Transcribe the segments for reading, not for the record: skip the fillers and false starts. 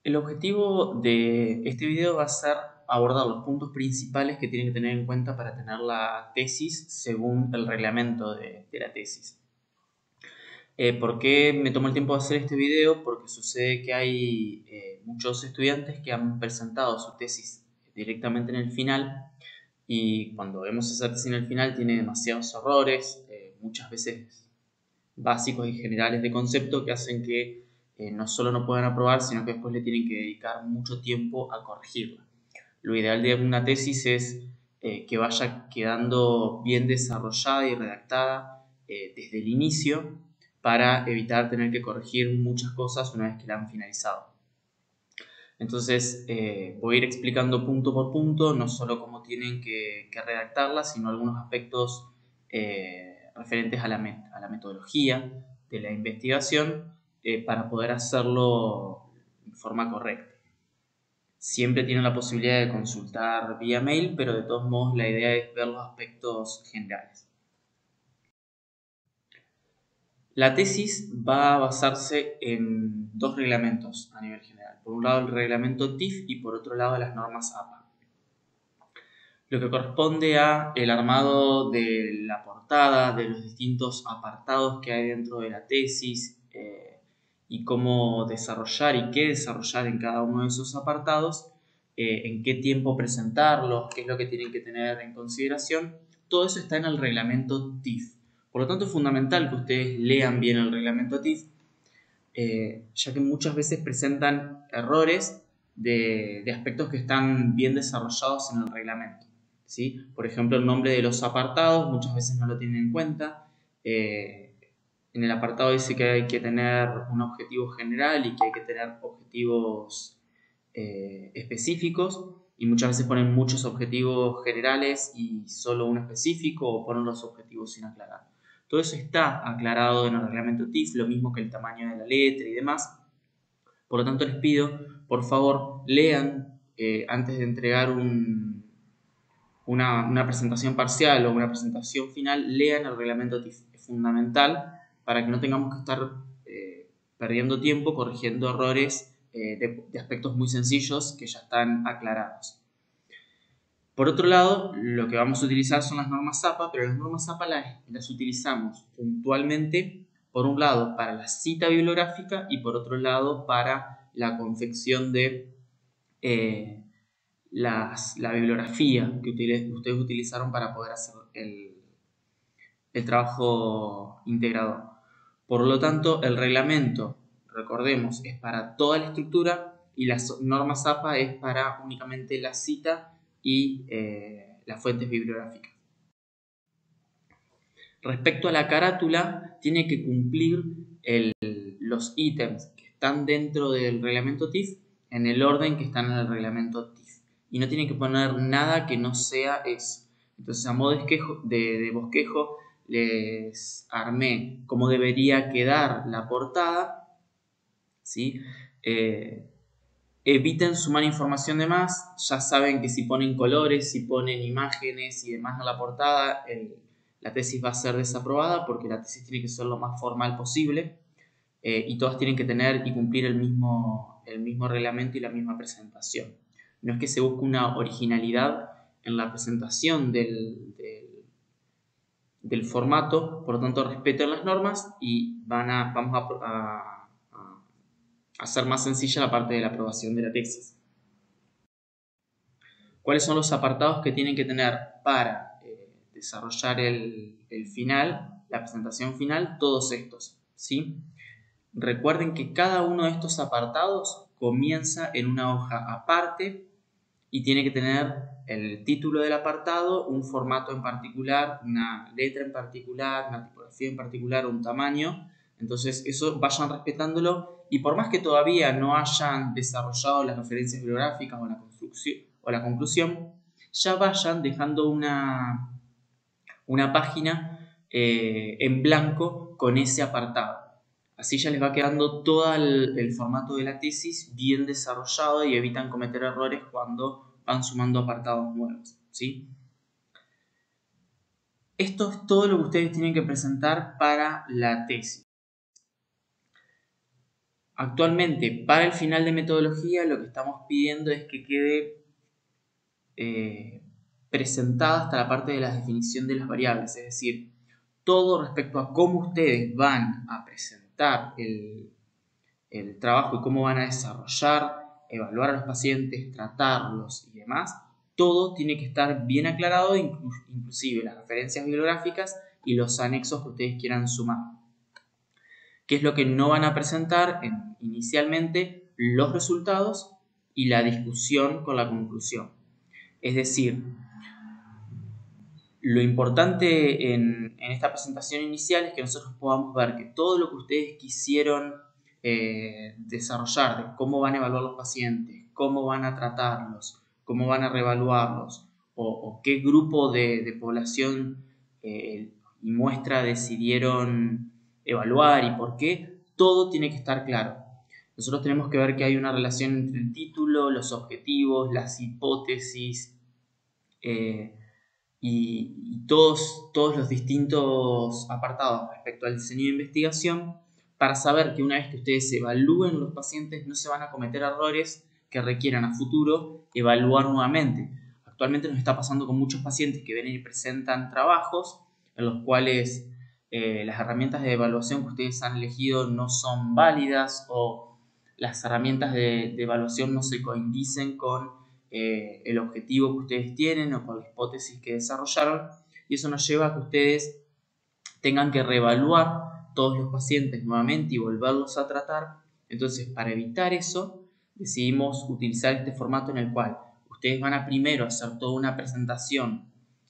El objetivo de este video va a ser abordar los puntos principales que tienen que tener en cuenta para tener la tesis según el reglamento de la tesis. ¿Por qué me tomo el tiempo de hacer este video? Porque sucede que hay muchos estudiantes que han presentado su tesis directamente en el final y cuando vemos esa tesis en el final tiene demasiados errores, muchas veces básicos y generales de concepto que hacen que no solo no puedan aprobar, sino que después le tienen que dedicar mucho tiempo a corregirla. Lo ideal de una tesis es que vaya quedando bien desarrollada y redactada desde el inicio para evitar tener que corregir muchas cosas una vez que la han finalizado. Entonces voy a ir explicando punto por punto, no solo cómo tienen que redactarla, sino algunos aspectos referentes a la metodología de la investigación para poder hacerlo de forma correcta. Siempre tienen la posibilidad de consultar vía mail, pero de todos modos la idea es ver los aspectos generales. La tesis va a basarse en dos reglamentos a nivel general. Por un lado el reglamento TIF y por otro lado las normas APA. Lo que corresponde a el armado de la portada, de los distintos apartados que hay dentro de la tesis y cómo desarrollar y qué desarrollar en cada uno de esos apartados, en qué tiempo presentarlos, qué es lo que tienen que tener en consideración. Todo eso está en el reglamento TIF. Por lo tanto, es fundamental que ustedes lean bien el reglamento TIF, ya que muchas veces presentan errores de aspectos que están bien desarrollados en el reglamento. ¿Sí? Por ejemplo, el nombre de los apartados muchas veces no lo tienen en cuenta. En el apartado dice que hay que tener un objetivo general y que hay que tener objetivos específicos, y muchas veces ponen muchos objetivos generales y solo uno específico, o ponen los objetivos sin aclarar. Todo eso está aclarado en el reglamento TIF, lo mismo que el tamaño de la letra y demás. Por lo tanto, les pido, por favor, lean antes de entregar una presentación parcial o una presentación final, lean el reglamento TIF. Es fundamental para que no tengamos que estar perdiendo tiempo corrigiendo errores de aspectos muy sencillos que ya están aclarados. Por otro lado, lo que vamos a utilizar son las normas APA, pero las normas APA las utilizamos puntualmente, por un lado, para la cita bibliográfica y por otro lado, para la confección de la bibliografía que ustedes utilizaron para poder hacer el trabajo integrador. Por lo tanto, el reglamento, recordemos, es para toda la estructura y las normas APA es para únicamente la cita y las fuentes bibliográficas. Respecto a la carátula, tiene que cumplir los ítems que están dentro del reglamento TIF en el orden que están en el reglamento TIF. Y no tiene que poner nada que no sea eso. Entonces, a modo de bosquejo, les armé cómo debería quedar la portada, ¿sí? Eviten sumar información de más. Ya saben que si ponen colores, si ponen imágenes y demás en la portada, la tesis va a ser desaprobada, porque la tesis tiene que ser lo más formal posible y todas tienen que tener y cumplir el mismo reglamento y la misma presentación. No es que se busque una originalidad en la presentación del formato, por lo tanto respeten las normas y vamos a hacer más sencilla la parte de la aprobación de la tesis. ¿Cuáles son los apartados que tienen que tener para desarrollar el final, la presentación final? Todos estos, ¿sí? Recuerden que cada uno de estos apartados comienza en una hoja aparte y tiene que tener el título del apartado, un formato en particular, una letra en particular, una tipografía en particular, un tamaño. Entonces eso vayan respetándolo, y por más que todavía no hayan desarrollado las referencias bibliográficas o la construcción o la conclusión, ya vayan dejando una página en blanco con ese apartado. Así ya les va quedando todo el formato de la tesis bien desarrollado y evitan cometer errores cuando van sumando apartados nuevos, ¿sí? Esto es todo lo que ustedes tienen que presentar para la tesis. Actualmente, para el final de metodología, lo que estamos pidiendo es que quede presentada hasta la parte de la definición de las variables, es decir, todo respecto a cómo ustedes van a presentar el trabajo y cómo van a desarrollar, evaluar a los pacientes, tratarlos y demás, todo tiene que estar bien aclarado, inclusive las referencias bibliográficas y los anexos que ustedes quieran sumar. ¿Qué es lo que no van a presentar? Inicialmente, los resultados y la discusión con la conclusión. Es decir, lo importante en esta presentación inicial es que nosotros podamos ver que todo lo que ustedes quisieron desarrollar, de cómo van a evaluar los pacientes, cómo van a tratarlos, cómo van a reevaluarlos, o qué grupo de población y muestra decidieron evaluar y por qué, todo tiene que estar claro. Nosotros tenemos que ver que hay una relación entre el título, los objetivos, las hipótesis, y todos los distintos apartados respecto al diseño de investigación para saber que una vez que ustedes evalúen los pacientes no se van a cometer errores que requieran a futuro evaluar nuevamente. Actualmente nos está pasando con muchos pacientes que vienen y presentan trabajos en los cuales las herramientas de evaluación que ustedes han elegido no son válidas o las herramientas de evaluación no se coindicen con el objetivo que ustedes tienen o con la hipótesis que desarrollaron, y eso nos lleva a que ustedes tengan que reevaluar todos los pacientes nuevamente y volverlos a tratar. Entonces, para evitar eso, decidimos utilizar este formato en el cual ustedes van a primero hacer toda una presentación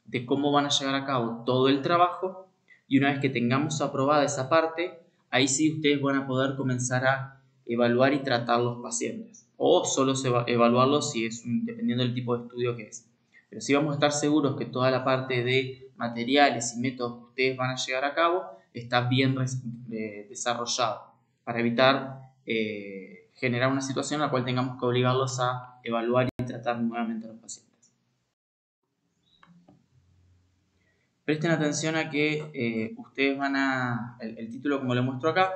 de cómo van a llevar a cabo todo el trabajo, y una vez que tengamos aprobada esa parte, ahí sí ustedes van a poder comenzar a evaluar y tratar los pacientes, o solo evaluarlos si es dependiendo del tipo de estudio que es. Pero sí vamos a estar seguros que toda la parte de materiales y métodos que ustedes van a llevar a cabo está bien desarrollado para evitar generar una situación en la cual tengamos que obligarlos a evaluar y tratar nuevamente a los pacientes. Presten atención a que ustedes van a, el título como lo muestro acá,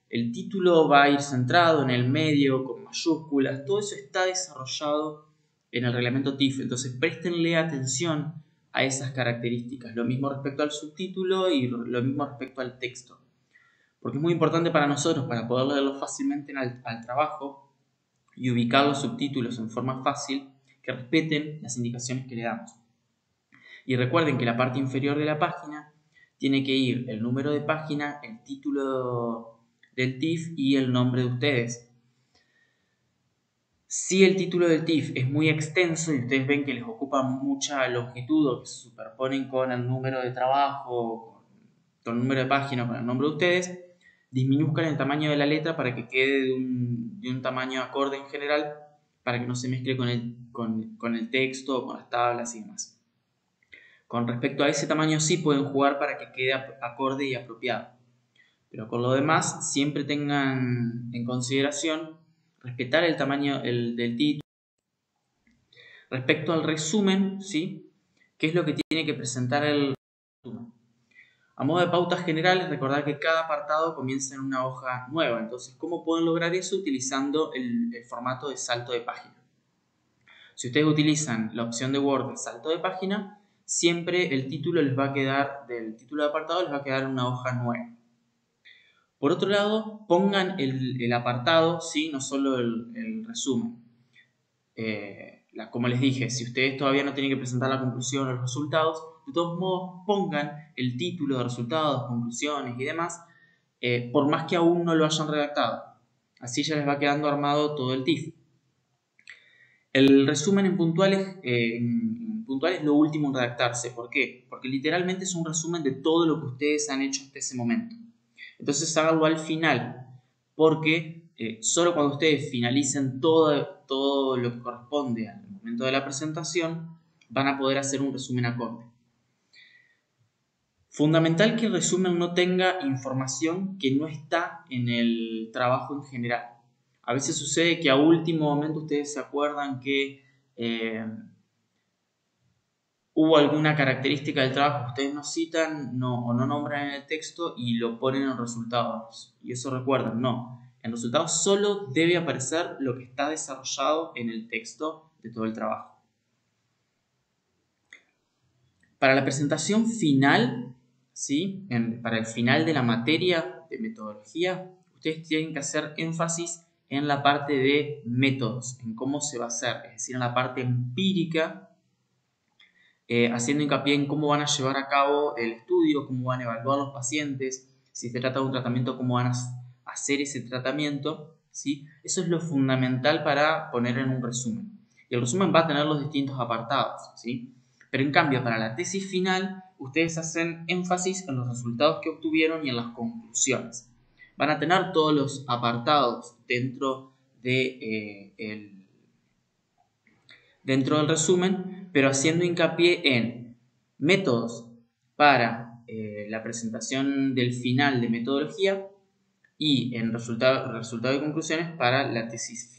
el título va a ir centrado en el medio, con mayúsculas, todo eso está desarrollado en el reglamento TIF, entonces préstenle atención a esas características, lo mismo respecto al subtítulo y lo mismo respecto al texto, porque es muy importante para nosotros, para poder leerlo fácilmente al trabajo y ubicar los subtítulos en forma fácil, que respeten las indicaciones que le damos. Y recuerden que la parte inferior de la página tiene que ir el número de página, el título del TIF y el nombre de ustedes. Si el título del TIF es muy extenso y ustedes ven que les ocupa mucha longitud o que se superponen con el número de trabajo, con el número de página, con el nombre de ustedes, disminuzcan el tamaño de la letra para que quede de un tamaño acorde en general, para que no se mezcle con el texto, con las tablas y demás. Con respecto a ese tamaño sí pueden jugar para que quede acorde y apropiado. Pero con lo demás siempre tengan en consideración respetar el tamaño del título. Respecto al resumen, ¿sí? ¿Qué es lo que tiene que presentar el resumen? A modo de pautas generales, recordar que cada apartado comienza en una hoja nueva. Entonces, ¿cómo pueden lograr eso? Utilizando el formato de salto de página. Si ustedes utilizan la opción de Word de salto de página, siempre el título les va a quedar, del título de apartado les va a quedar una hoja nueva. Por otro lado, pongan el apartado, ¿sí? No solo el resumen. Como les dije, si ustedes todavía no tienen que presentar la conclusión o los resultados, de todos modos pongan el título de resultados, conclusiones y demás, por más que aún no lo hayan redactado. Así ya les va quedando armado todo el TIF. El resumen en puntuales es lo último en redactarse. ¿Por qué? Porque literalmente es un resumen de todo lo que ustedes han hecho hasta ese momento. Entonces háganlo al final, porque solo cuando ustedes finalicen todo lo que corresponde al momento de la presentación, van a poder hacer un resumen acorde. Fundamental que el resumen no tenga información que no está en el trabajo en general. A veces sucede que a último momento ustedes se acuerdan que hubo alguna característica del trabajo que ustedes no citan o no nombran en el texto y lo ponen en los resultados. Y eso recuerden, no. En resultados solo debe aparecer lo que está desarrollado en el texto de todo el trabajo. Para la presentación final, ¿sí? Para el final de la materia de metodología, ustedes tienen que hacer énfasis en la parte de métodos, en cómo se va a hacer, es decir, en la parte empírica, haciendo hincapié en cómo van a llevar a cabo el estudio, cómo van a evaluar los pacientes, si se trata de un tratamiento, cómo van a hacer ese tratamiento, ¿sí? Eso es lo fundamental para poner en un resumen. Y el resumen va a tener los distintos apartados, ¿sí? Pero en cambio, para la tesis final, ustedes hacen énfasis en los resultados que obtuvieron y en las conclusiones. Van a tener todos los apartados dentro dentro del resumen, pero haciendo hincapié en métodos para la presentación del final de metodología y en resultado y conclusiones para la tesis.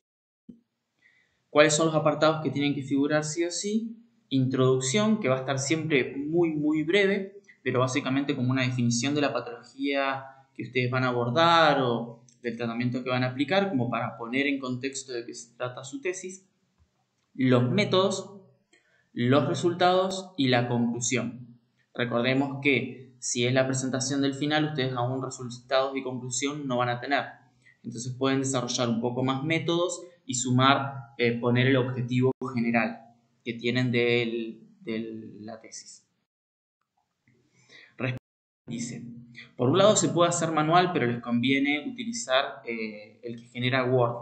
¿Cuáles son los apartados que tienen que figurar sí o sí? Introducción, que va a estar siempre muy breve, pero básicamente como una definición de la patología que ustedes van a abordar o del tratamiento que van a aplicar, como para poner en contexto de qué se trata su tesis. Los métodos, los resultados y la conclusión. Recordemos que si es la presentación del final, ustedes aún resultados y conclusión no van a tener. Entonces pueden desarrollar un poco más métodos y sumar, poner el objetivo general que tienen de la tesis. Dice, por un lado se puede hacer manual, pero les conviene utilizar el que genera Word.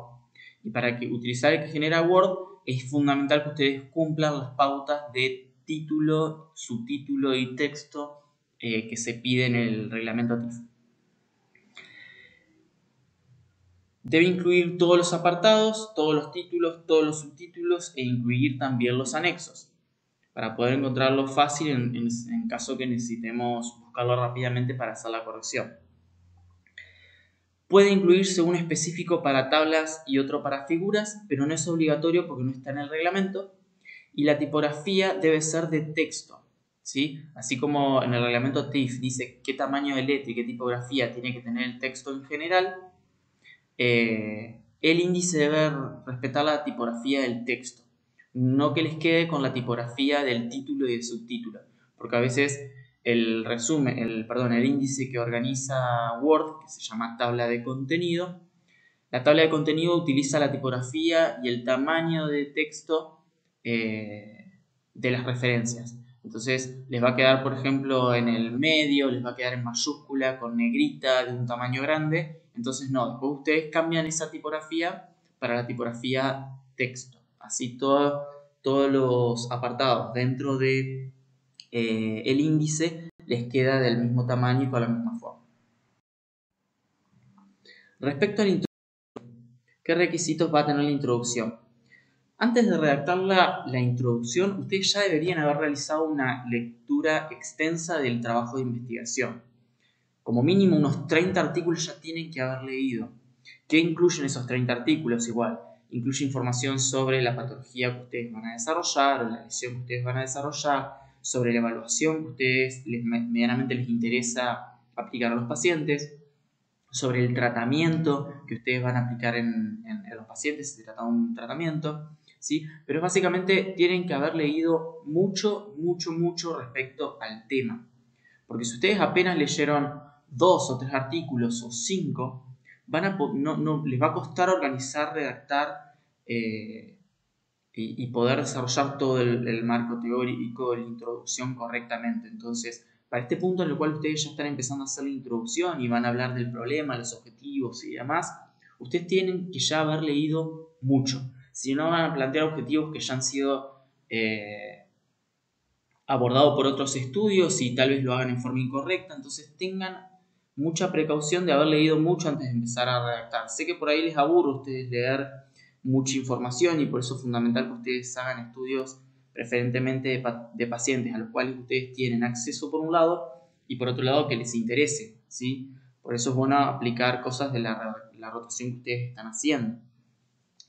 Y para utilizar el que genera Word es fundamental que ustedes cumplan las pautas de título, subtítulo y texto que se pide en el reglamento TIF. Debe incluir todos los apartados, todos los títulos, todos los subtítulos e incluir también los anexos, para poder encontrarlo fácil en caso que necesitemos buscarlo rápidamente para hacer la corrección. Puede incluirse un específico para tablas y otro para figuras, pero no es obligatorio porque no está en el reglamento. Y la tipografía debe ser de texto, ¿sí? Así como en el reglamento TIF dice qué tamaño de letra y qué tipografía tiene que tener el texto en general, el índice debe respetar la tipografía del texto, no que les quede con la tipografía del título y del subtítulo, porque a veces el índice que organiza Word, que se llama tabla de contenido, la tabla de contenido utiliza la tipografía y el tamaño de texto de las referencias. Entonces les va a quedar, por ejemplo, en el medio, les va a quedar en mayúscula, con negrita, de un tamaño grande. Entonces no, después ustedes cambian esa tipografía para la tipografía texto. Así todos los apartados dentro de el índice les queda del mismo tamaño y con la misma forma. Respecto a la introducción, ¿qué requisitos va a tener la introducción? Antes de redactar la introducción, ustedes ya deberían haber realizado una lectura extensa del trabajo de investigación. Como mínimo unos 30 artículos ya tienen que haber leído. ¿Qué incluyen esos 30 artículos? Igual, incluye información sobre la patología que ustedes van a desarrollar o la lesión que ustedes van a desarrollar, sobre la evaluación que ustedes medianamente les interesa aplicar a los pacientes, sobre el tratamiento que ustedes van a aplicar en los pacientes, si se trata de un tratamiento, ¿sí? Pero básicamente tienen que haber leído mucho respecto al tema. Porque si ustedes apenas leyeron 2 o 3 artículos o 5, les va a costar organizar, redactar y poder desarrollar todo el marco teórico de la introducción correctamente. Entonces, para este punto en el cual ustedes ya están empezando a hacer la introducción y van a hablar del problema, los objetivos y demás, ustedes tienen que ya haber leído mucho. Si no, van a plantear objetivos que ya han sido abordados por otros estudios y tal vez lo hagan en forma incorrecta. Entonces tengan mucha precaución de haber leído mucho antes de empezar a redactar. Sé que por ahí les aburre a ustedes leer mucha información y por eso es fundamental que ustedes hagan estudios preferentemente de pacientes a los cuales ustedes tienen acceso por un lado y por otro lado que les interese, ¿sí? Por eso es bueno aplicar cosas de la rotación que ustedes están haciendo,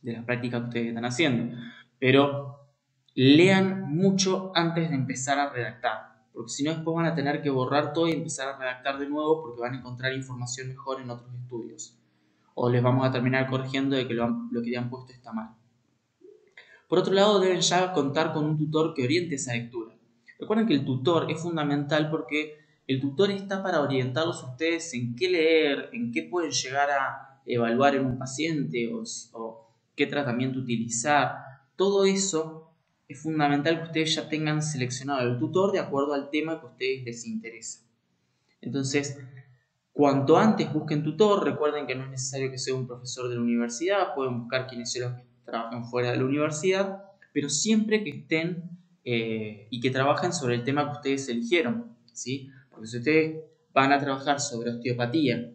de las prácticas que ustedes están haciendo, pero lean mucho antes de empezar a redactar, porque si no después van a tener que borrar todo y empezar a redactar de nuevo porque van a encontrar información mejor en otros estudios. o les vamos a terminar corrigiendo de que lo que le han puesto está mal. Por otro lado, deben ya contar con un tutor que oriente esa lectura. Recuerden que el tutor es fundamental porque el tutor está para orientarlos a ustedes en qué leer, en qué pueden llegar a evaluar en un paciente o qué tratamiento utilizar. Todo eso es fundamental que ustedes ya tengan seleccionado el tutor de acuerdo al tema que a ustedes les interesa. Entonces, cuanto antes busquen tutor, recuerden que no es necesario que sea un profesor de la universidad, pueden buscar kinesiólogos que trabajen fuera de la universidad, pero siempre que estén y que trabajen sobre el tema que ustedes eligieron, ¿sí? Porque si ustedes van a trabajar sobre osteopatía,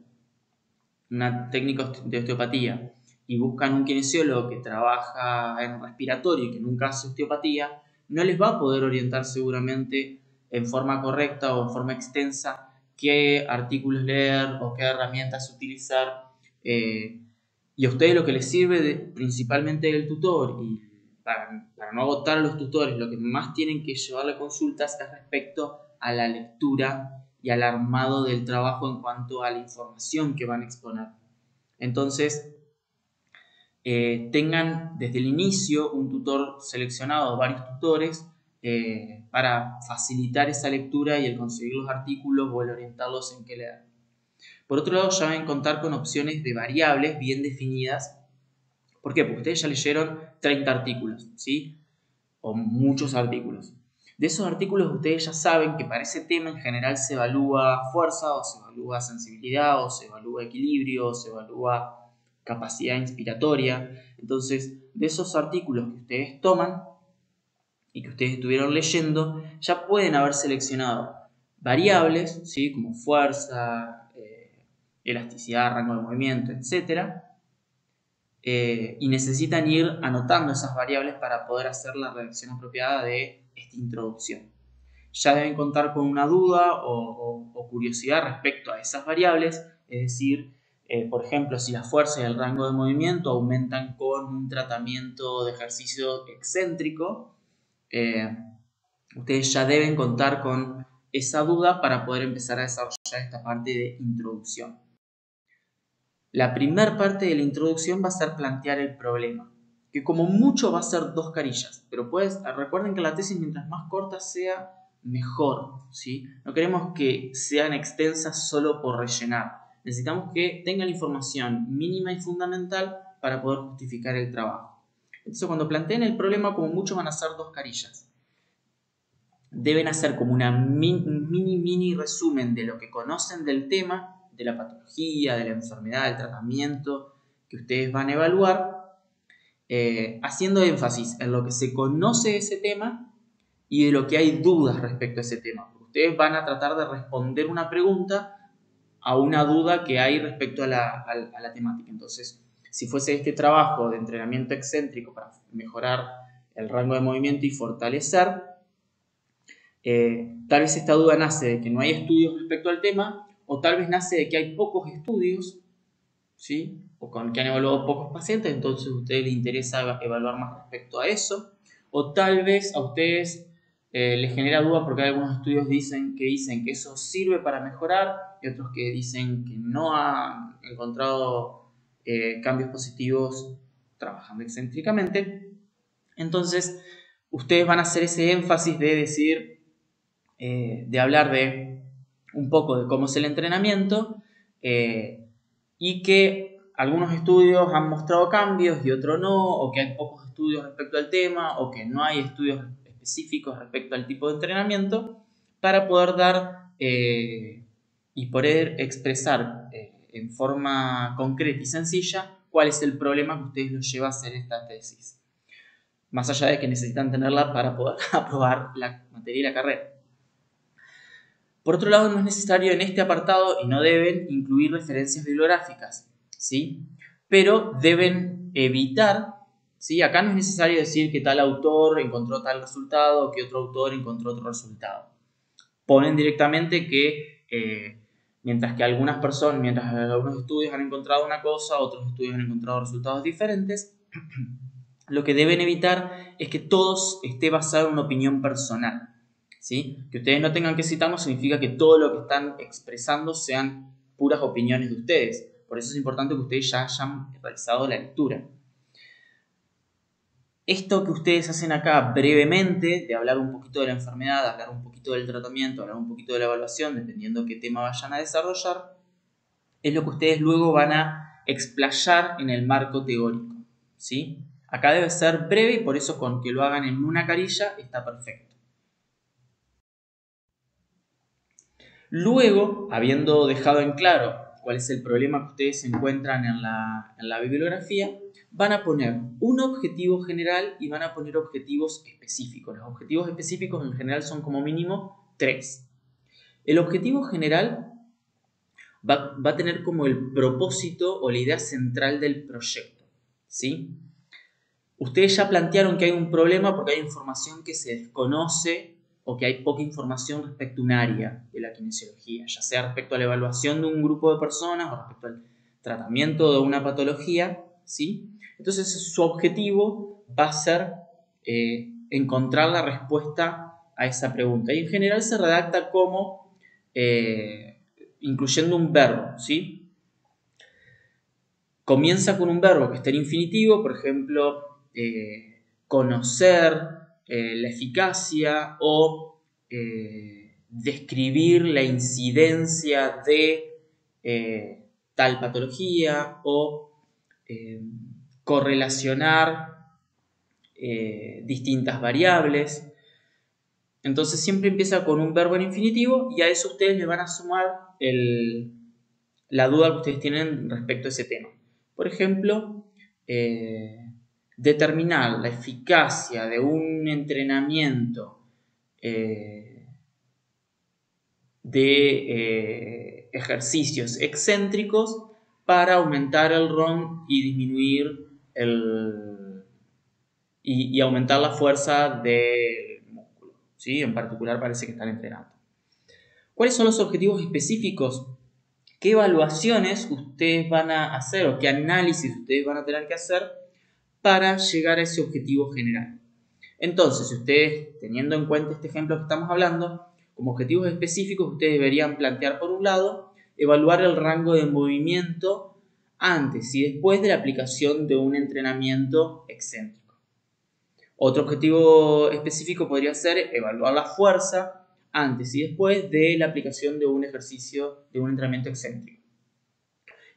una técnica de osteopatía, y buscan un kinesiólogo que trabaja en respiratorio y que nunca hace osteopatía, no les va a poder orientar seguramente en forma correcta o en forma extensa qué artículos leer o qué herramientas utilizar. Y a ustedes lo que les sirve principalmente del tutor, y para no agotar a los tutores, lo que más tienen que llevarle consultas es respecto a la lectura y al armado del trabajo en cuanto a la información que van a exponer. Entonces, tengan desde el inicio un tutor seleccionado, varios tutores, para facilitar esa lectura y el conseguir los artículos o el orientarlos en qué leer. Por otro lado, ya deben contar con opciones de variables bien definidas. ¿Por qué? Porque ustedes ya leyeron 30 artículos, ¿sí? O muchos artículos. De esos artículos ustedes ya saben que para ese tema en general se evalúa fuerza, o se evalúa sensibilidad, o se evalúa equilibrio, o se evalúa capacidad inspiratoria. Entonces, de esos artículos que ustedes toman y que ustedes estuvieron leyendo, ya pueden haber seleccionado variables, ¿sí? Como fuerza, elasticidad, rango de movimiento, etc. Y necesitan ir anotando esas variables para poder hacer la redacción apropiada de esta introducción. Ya deben contar con una duda o curiosidad respecto a esas variables, es decir, por ejemplo, si la fuerza y el rango de movimiento aumentan con un tratamiento de ejercicio excéntrico, ustedes ya deben contar con esa duda para poder empezar a desarrollar esta parte de introducción. La primera parte de la introducción va a ser plantear el problema, que como mucho va a ser 2 carillas, pero recuerden que la tesis mientras más corta sea, mejor, ¿sí? No queremos que sean extensas solo por rellenar. Necesitamos que tengan la información mínima y fundamental para poder justificar el trabajo. Entonces, cuando planteen el problema, como mucho van a ser 2 carillas. Deben hacer como una mini resumen de lo que conocen del tema, de la patología, de la enfermedad, del tratamiento que ustedes van a evaluar, haciendo énfasis en lo que se conoce de ese tema y de lo que hay dudas respecto a ese tema. Ustedes van a tratar de responder una pregunta a una duda que hay respecto a la temática. Entonces, si fuese este trabajo de entrenamiento excéntrico para mejorar el rango de movimiento y fortalecer, tal vez esta duda nace de que no hay estudios respecto al tema, o tal vez nace de que hay pocos estudios, ¿sí? O que han evaluado pocos pacientes, entonces a ustedes les interesa evaluar más respecto a eso, o tal vez a ustedes les genera duda porque hay algunos estudios dicen que eso sirve para mejorar y otros que dicen que no han encontrado cambios positivos trabajando excéntricamente. Entonces, ustedes van a hacer ese énfasis de decir, de hablar de un poco de cómo es el entrenamiento y que algunos estudios han mostrado cambios y otros no, o que hay pocos estudios respecto al tema, o que no hay estudios específicos respecto al tipo de entrenamiento, para poder dar y poder expresar en forma concreta y sencilla cuál es el problema que ustedes los lleva a hacer esta tesis. Más allá de que necesitan tenerla para poder aprobar la materia y la carrera. Por otro lado, no es necesario en este apartado y no deben incluir referencias bibliográficas, ¿sí? Pero deben evitar, ¿sí? Acá no es necesario decir que tal autor encontró tal resultado o que otro autor encontró otro resultado. Ponen directamente que mientras algunos estudios han encontrado una cosa, otros estudios han encontrado resultados diferentes, lo que deben evitar es que todos esté basado en una opinión personal. ¿Sí? Que ustedes no tengan que citarnos significa que todo lo que están expresando sean puras opiniones de ustedes. Por eso es importante que ustedes ya hayan realizado la lectura. Esto que ustedes hacen acá brevemente, de hablar un poquito de la enfermedad, de hablar un poquito del tratamiento, hablar un poquito de la evaluación, dependiendo qué tema vayan a desarrollar, es lo que ustedes luego van a explayar en el marco teórico, ¿sí? Acá debe ser breve y por eso con que lo hagan en una carilla está perfecto. Luego, habiendo dejado en claro cuál es el problema que ustedes encuentran en la bibliografía, van a poner un objetivo general y van a poner objetivos específicos. Los objetivos específicos en general son como mínimo 3. El objetivo general va a tener como el propósito o la idea central del proyecto, ¿sí? Ustedes ya plantearon que hay un problema porque hay información que se desconoce o que hay poca información respecto a un área de la kinesiología, ya sea respecto a la evaluación de un grupo de personas o respecto al tratamiento de una patología, ¿sí? Entonces su objetivo va a ser encontrar la respuesta a esa pregunta. Y en general se redacta como incluyendo un verbo, ¿sí? Comienza con un verbo que esté en infinitivo, por ejemplo, conocer, la eficacia o describir la incidencia de tal patología o correlacionar distintas variables. Entonces siempre empieza con un verbo en infinitivo y a eso ustedes le van a sumar la duda que ustedes tienen respecto a ese tema. Por ejemplo, determinar la eficacia de un entrenamiento de ejercicios excéntricos para aumentar el ROM y disminuir y aumentar la fuerza del músculo, ¿sí? En particular parece que están entrenando. ¿Cuáles son los objetivos específicos? ¿Qué evaluaciones ustedes van a hacer o qué análisis ustedes van a tener que hacer para llegar a ese objetivo general? Entonces, ustedes, teniendo en cuenta este ejemplo que estamos hablando, como objetivos específicos, ustedes deberían plantear, por un lado, evaluar el rango de movimiento antes y después de la aplicación de un entrenamiento excéntrico. Otro objetivo específico podría ser evaluar la fuerza antes y después de la aplicación de un ejercicio, de un entrenamiento excéntrico.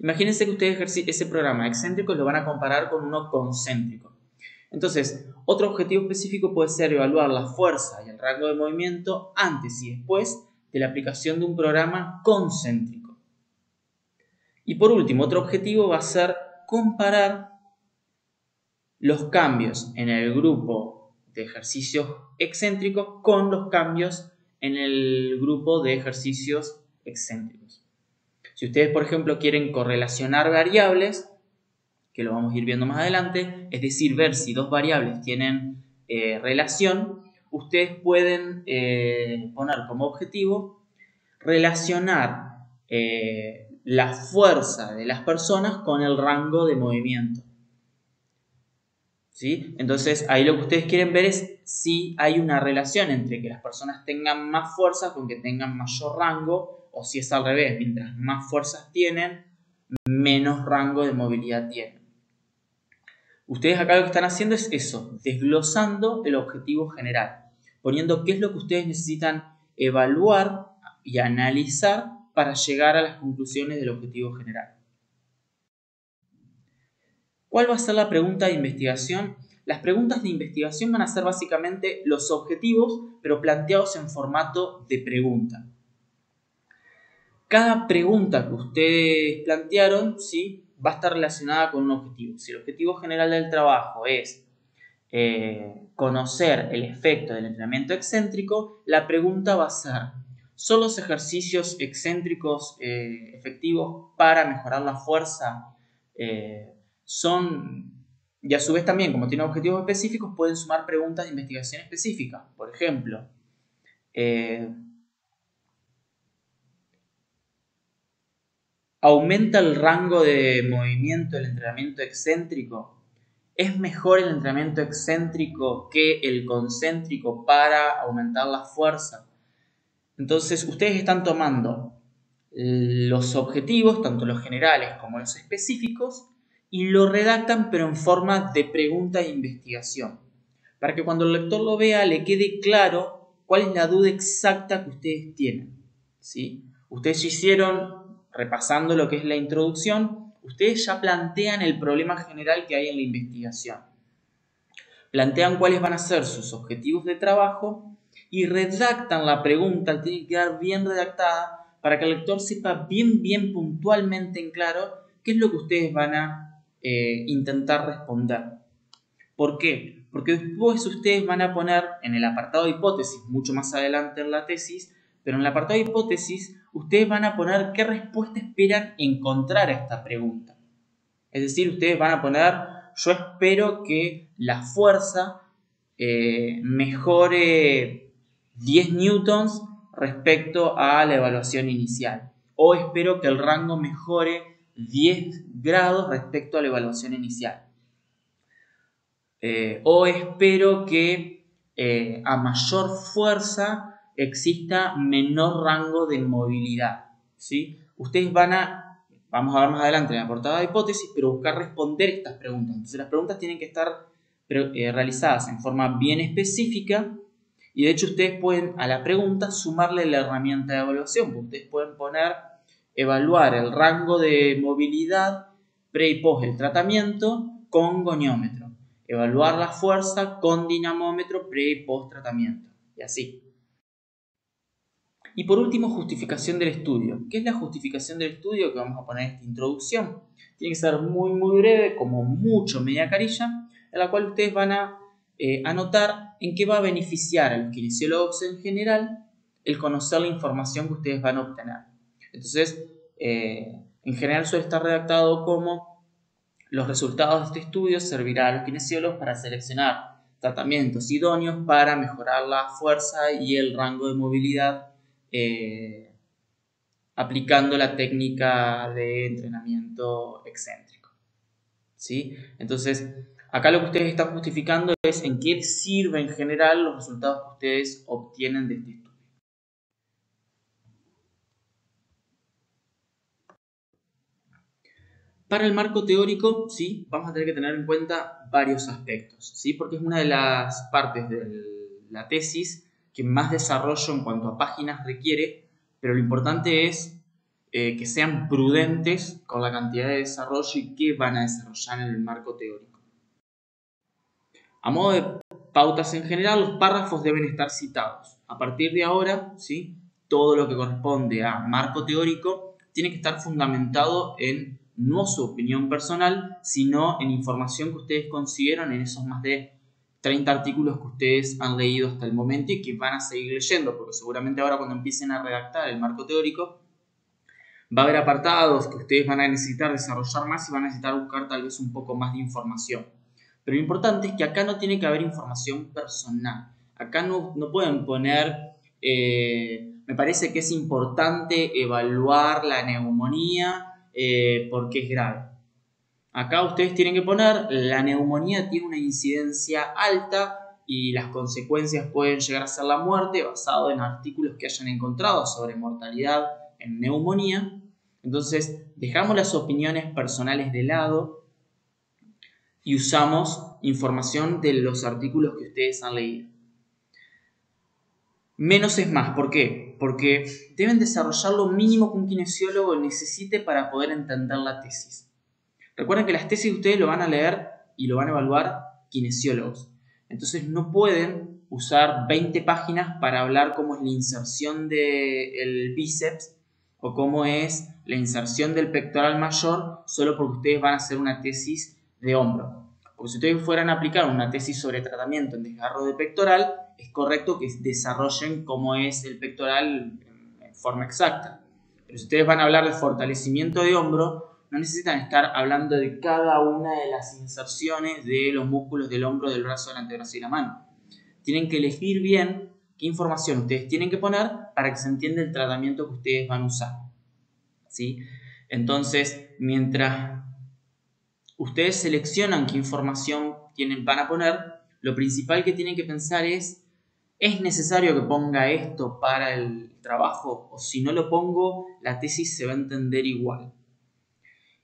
Imagínense que ustedes ese programa excéntrico lo van a comparar con uno concéntrico. Entonces, otro objetivo específico puede ser evaluar la fuerza y el rango de movimiento antes y después de la aplicación de un programa concéntrico. Y por último, otro objetivo va a ser comparar los cambios en el grupo de ejercicios excéntricos con los cambios en el grupo de ejercicios excéntricos. Si ustedes, por ejemplo, quieren correlacionar variables, que lo vamos a ir viendo más adelante, es decir, ver si dos variables tienen relación, ustedes pueden poner como objetivo relacionar la fuerza de las personas con el rango de movimiento. ¿Sí? Entonces ahí lo que ustedes quieren ver es si hay una relación entre que las personas tengan más fuerza con que tengan mayor rango, o si es al revés, mientras más fuerzas tienen, menos rango de movilidad tienen. Ustedes acá lo que están haciendo es eso, desglosando el objetivo general, poniendo qué es lo que ustedes necesitan evaluar y analizar para llegar a las conclusiones del objetivo general. ¿Cuál va a ser la pregunta de investigación? Las preguntas de investigación van a ser básicamente los objetivos, pero planteados en formato de pregunta. Cada pregunta que ustedes plantearon, ¿sí?, va a estar relacionada con un objetivo. Si el objetivo general del trabajo es conocer el efecto del entrenamiento excéntrico, la pregunta va a ser: ¿son los ejercicios excéntricos efectivos para mejorar la fuerza? Y a su vez también, como tienen objetivos específicos, pueden sumar preguntas de investigación específica. Por ejemplo, ¿aumenta el rango de movimiento el entrenamiento excéntrico? ¿Es mejor el entrenamiento excéntrico que el concéntrico para aumentar la fuerza? Entonces, ustedes están tomando los objetivos, tanto los generales como los específicos, y lo redactan pero en forma de pregunta e investigación, para que cuando el lector lo vea le quede claro cuál es la duda exacta que ustedes tienen, ¿sí? Ustedes ya hicieron, repasando lo que es la introducción, ustedes ya plantean el problema general que hay en la investigación. Plantean cuáles van a ser sus objetivos de trabajo y redactan la pregunta, tiene que quedar bien redactada para que el lector sepa bien puntualmente en claro qué es lo que ustedes van a intentar responder. ¿Por qué? Porque después ustedes van a poner en el apartado de hipótesis, mucho más adelante en la tesis, pero en el apartado de hipótesis ustedes van a poner qué respuesta esperan encontrar a esta pregunta. Es decir, ustedes van a poner, yo espero que la fuerza mejore 10 newtons respecto a la evaluación inicial. O espero que el rango mejore 10 grados respecto a la evaluación inicial. O espero que a mayor fuerza exista menor rango de movilidad, ¿sí? Ustedes vamos a ver más adelante en la portada de hipótesis, pero buscar responder estas preguntas. Entonces las preguntas tienen que estar realizadas en forma bien específica y de hecho ustedes pueden a la pregunta sumarle la herramienta de evaluación, porque ustedes pueden poner evaluar el rango de movilidad pre y post el tratamiento con goniómetro. Evaluar la fuerza con dinamómetro pre y post tratamiento. Y así. Y por último, justificación del estudio. ¿Qué es la justificación del estudio que vamos a poner en esta introducción? Tiene que ser muy breve, como mucho media carilla, en la cual ustedes van a anotar en qué va a beneficiar a los kinesiólogos en general el conocer la información que ustedes van a obtener. Entonces, en general suele estar redactado como: los resultados de este estudio servirán a los kinesiólogos para seleccionar tratamientos idóneos para mejorar la fuerza y el rango de movilidad aplicando la técnica de entrenamiento excéntrico, ¿sí? Entonces, acá lo que ustedes están justificando es en qué sirve en general los resultados que ustedes obtienen de este estudio. Para el marco teórico, sí, vamos a tener que tener en cuenta varios aspectos, ¿sí? Porque es una de las partes de la tesis que más desarrollo en cuanto a páginas requiere, pero lo importante es que sean prudentes con la cantidad de desarrollo y qué van a desarrollar en el marco teórico. A modo de pautas en general, los párrafos deben estar citados. A partir de ahora, ¿sí? Todo lo que corresponde a marco teórico tiene que estar fundamentado en no su opinión personal, sino en información que ustedes consiguieron en esos más de 30 artículos que ustedes han leído hasta el momento y que van a seguir leyendo, porque seguramente ahora cuando empiecen a redactar el marco teórico va a haber apartados que ustedes van a necesitar desarrollar más y van a necesitar buscar tal vez un poco más de información. Pero lo importante es que acá no tiene que haber información personal. Acá no pueden poner, me parece que es importante evaluar la neumonía porque es grave. Acá ustedes tienen que poner, la neumonía tiene una incidencia alta y las consecuencias pueden llegar a ser la muerte, basado en artículos que hayan encontrado sobre mortalidad en neumonía. Entonces, dejamos las opiniones personales de lado y usamos información de los artículos que ustedes han leído. Menos es más, ¿por qué? Porque deben desarrollar lo mínimo que un kinesiólogo necesite para poder entender la tesis. Recuerden que las tesis ustedes lo van a leer y lo van a evaluar kinesiólogos. Entonces no pueden usar 20 páginas para hablar cómo es la inserción del bíceps o cómo es la inserción del pectoral mayor solo porque ustedes van a hacer una tesis de hombro. Porque si ustedes fueran a aplicar una tesis sobre tratamiento en desgarro de pectoral, es correcto que desarrollen cómo es el pectoral en forma exacta. Pero si ustedes van a hablar de fortalecimiento de hombro, no necesitan estar hablando de cada una de las inserciones de los músculos del hombro, del brazo, del antebrazo y la mano. Tienen que elegir bien qué información ustedes tienen que poner para que se entienda el tratamiento que ustedes van a usar, ¿sí? Entonces, mientras ustedes seleccionan qué información van a poner, lo principal que tienen que pensar es ¿Es necesario que ponga esto para el trabajo? O si no lo pongo, la tesis se va a entender igual.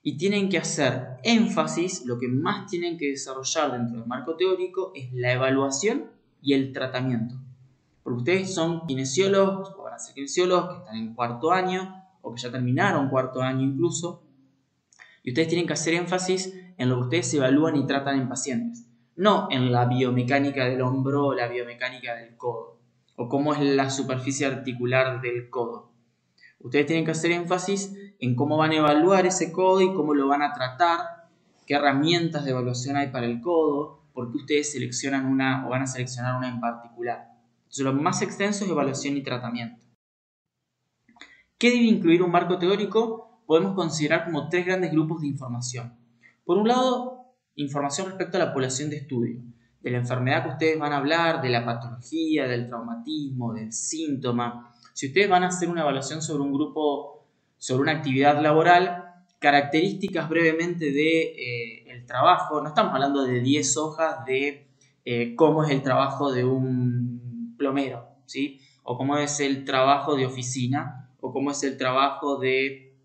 Y tienen que hacer énfasis, lo que más tienen que desarrollar dentro del marco teórico es la evaluación y el tratamiento. Porque ustedes son kinesiólogos, o van a ser kinesiólogos que están en cuarto año, o que ya terminaron cuarto año incluso, y ustedes tienen que hacer énfasis en lo que ustedes evalúan y tratan en pacientes, no en la biomecánica del hombro o la biomecánica del codo, o cómo es la superficie articular del codo. Ustedes tienen que hacer énfasis en cómo van a evaluar ese codo y cómo lo van a tratar, qué herramientas de evaluación hay para el codo, por qué ustedes seleccionan una o van a seleccionar una en particular. Entonces, lo más extenso es evaluación y tratamiento. ¿Qué debe incluir un marco teórico? Podemos considerar como 3 grandes grupos de información. Por un lado, información respecto a la población de estudio, de la enfermedad que ustedes van a hablar, de la patología, del traumatismo, del síntoma. Si ustedes van a hacer una evaluación sobre un grupo, sobre una actividad laboral, características brevemente del trabajo, no estamos hablando de 10 hojas de cómo es el trabajo de un plomero, ¿sí? O cómo es el trabajo de oficina, o cómo es el trabajo de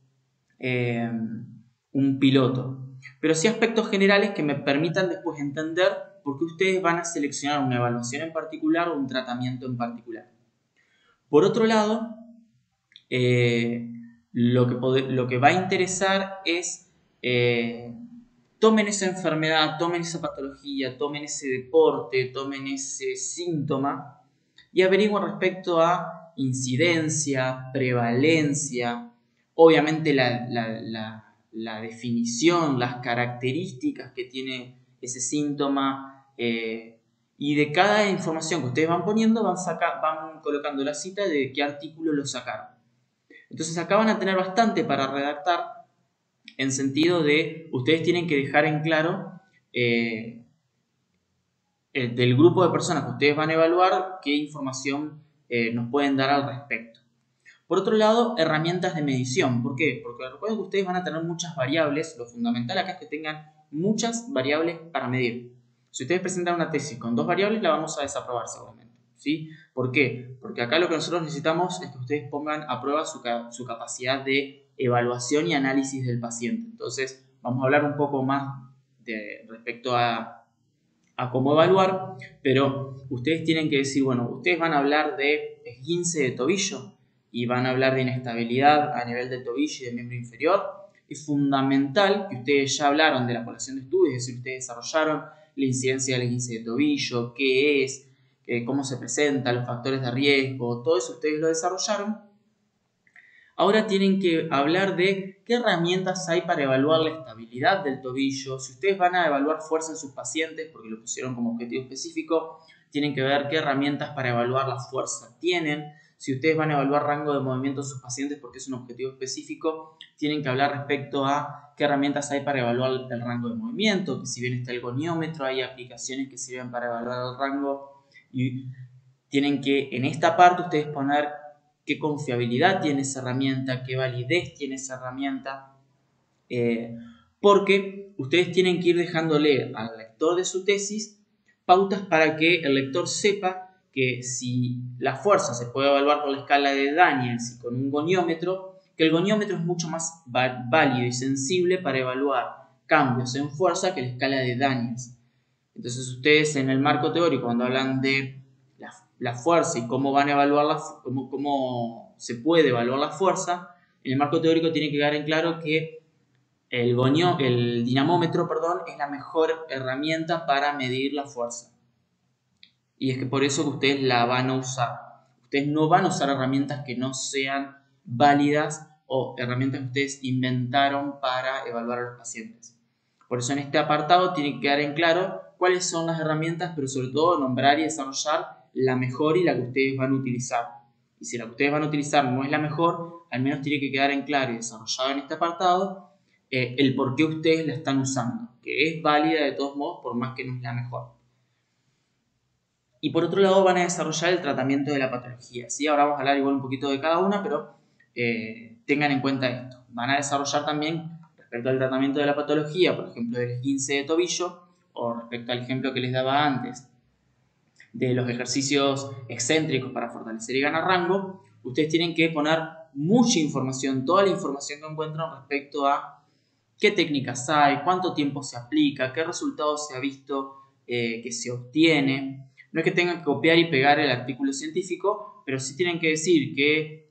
un piloto. Pero sí aspectos generales que me permitan después entender por qué ustedes van a seleccionar una evaluación en particular o un tratamiento en particular. Por otro lado, lo que va a interesar es tomen esa enfermedad, tomen esa patología, tomen ese deporte, tomen ese síntoma y averigüen respecto a incidencia, prevalencia, obviamente la definición, las características que tiene ese síntoma, y de cada información que ustedes van poniendo van colocando la cita de qué artículo lo sacaron. Entonces acá van a tener bastante para redactar, en sentido de ustedes tienen que dejar en claro del grupo de personas que ustedes van a evaluar qué información nos pueden dar al respecto. Por otro lado, herramientas de medición. ¿Por qué? Porque recuerden que ustedes van a tener muchas variables. Lo fundamental acá es que tengan muchas variables para medir. Si ustedes presentan una tesis con 2 variables, la vamos a desaprobar seguramente, ¿sí? ¿Por qué? Porque acá lo que nosotros necesitamos es que ustedes pongan a prueba su capacidad de evaluación y análisis del paciente. Entonces, vamos a hablar un poco más respecto a cómo evaluar, pero ustedes tienen que decir, bueno, ustedes van a hablar de esguince de tobillo y van a hablar de inestabilidad a nivel del tobillo y del miembro inferior. Es fundamental que ustedes ya hablaron de la población de estudio, es decir, ustedes desarrollaron la incidencia del esguince de tobillo, qué es, cómo se presenta, los factores de riesgo, todo eso ustedes lo desarrollaron. Ahora tienen que hablar de qué herramientas hay para evaluar la estabilidad del tobillo. Si ustedes van a evaluar fuerza en sus pacientes, porque lo pusieron como objetivo específico, tienen que ver qué herramientas para evaluar la fuerza tienen. Si ustedes van a evaluar rango de movimiento en sus pacientes, porque es un objetivo específico, tienen que hablar respecto a qué herramientas hay para evaluar el rango de movimiento, que si bien está el goniómetro, hay aplicaciones que sirven para evaluar el rango, y tienen que en esta parte ustedes poner qué confiabilidad tiene esa herramienta, qué validez tiene esa herramienta, porque ustedes tienen que ir dejándole al lector de su tesis pautas para que el lector sepa que si la fuerza se puede evaluar por la escala de Daniels y con un goniómetro, que el goniómetro es mucho más válido y sensible para evaluar cambios en fuerza que la escala de Daniels. Entonces ustedes en el marco teórico, cuando hablan de la fuerza y cómo van a evaluar cómo se puede evaluar la fuerza, en el marco teórico tiene que quedar en claro que el dinamómetro, es la mejor herramienta para medir la fuerza. Y es que por eso que ustedes la van a usar. Ustedes no van a usar herramientas que no sean válidas o herramientas que ustedes inventaron para evaluar a los pacientes. Por eso en este apartado tiene que quedar en claro cuáles son las herramientas, pero sobre todo nombrar y desarrollar la mejor y la que ustedes van a utilizar. Y si la que ustedes van a utilizar no es la mejor, al menos tiene que quedar en claro y desarrollado en este apartado el por qué ustedes la están usando, que es válida de todos modos por más que no es la mejor. Y por otro lado van a desarrollar el tratamiento de la patología, ¿sí? Ahora vamos a hablar igual un poquito de cada una, pero tengan en cuenta esto. Van a desarrollar también respecto al tratamiento de la patología, por ejemplo, del esguince de tobillo, o respecto al ejemplo que les daba antes, de los ejercicios excéntricos para fortalecer y ganar rango, ustedes tienen que poner mucha información, toda la información que encuentran respecto a qué técnicas hay, cuánto tiempo se aplica, qué resultados se ha visto que se obtiene. No es que tengan que copiar y pegar el artículo científico, pero sí tienen que decir que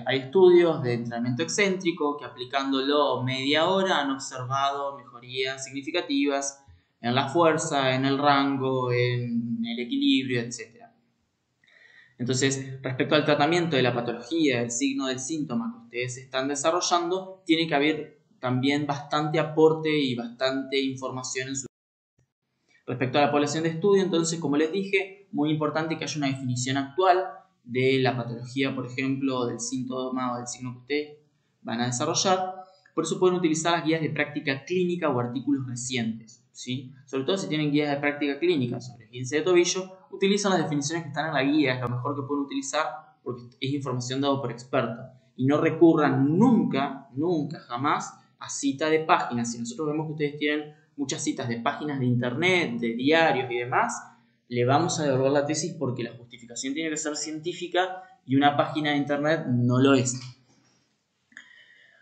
hay estudios de entrenamiento excéntrico que aplicándolo media hora han observado mejorías significativas en la fuerza, en el rango, en el equilibrio, etc. Entonces, respecto al tratamiento de la patología, el signo del síntoma que ustedes están desarrollando, tiene que haber también bastante aporte y bastante información en su... Respecto a la población de estudio, entonces, como les dije, muy importante que haya una definición actual de la patología, por ejemplo, del síntoma o del signo que ustedes van a desarrollar. Por eso pueden utilizar las guías de práctica clínica o artículos recientes, ¿sí? Sobre todo si tienen guías de práctica clínica sobre esguince de tobillo, utilizan las definiciones que están en la guía, es lo mejor que pueden utilizar porque es información dada por expertos. Y no recurran nunca, jamás a cita de páginas. Si nosotros vemos que ustedes tienen muchas citas de páginas de internet, de diarios y demás, le vamos a devolver la tesis porque la justificación tiene que ser científica y una página de internet no lo es.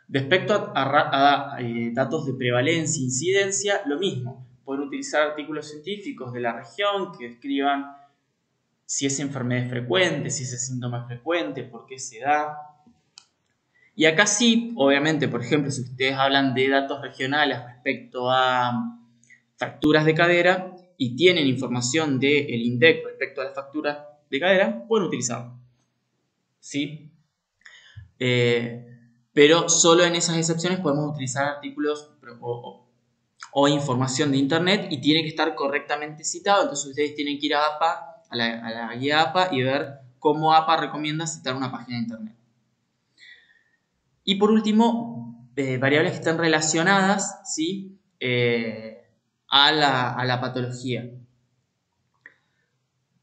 Respecto a datos de prevalencia e incidencia, lo mismo. Pueden utilizar artículos científicos de la región que describan si esa enfermedad es frecuente, si ese síntoma es frecuente, por qué se da. Y acá sí, obviamente, por ejemplo, si ustedes hablan de datos regionales respecto a fracturas de cadera y tienen información del INDEC respecto a las fracturas de cadera, pueden utilizarlo. ¿Sí? Pero solo en esas excepciones podemos utilizar artículos o información de internet y tiene que estar correctamente citado. Entonces ustedes tienen que ir a APA, a la guía APA y ver cómo APA recomienda citar una página de internet. Y por último, variables que están relacionadas, ¿sí? A la patología.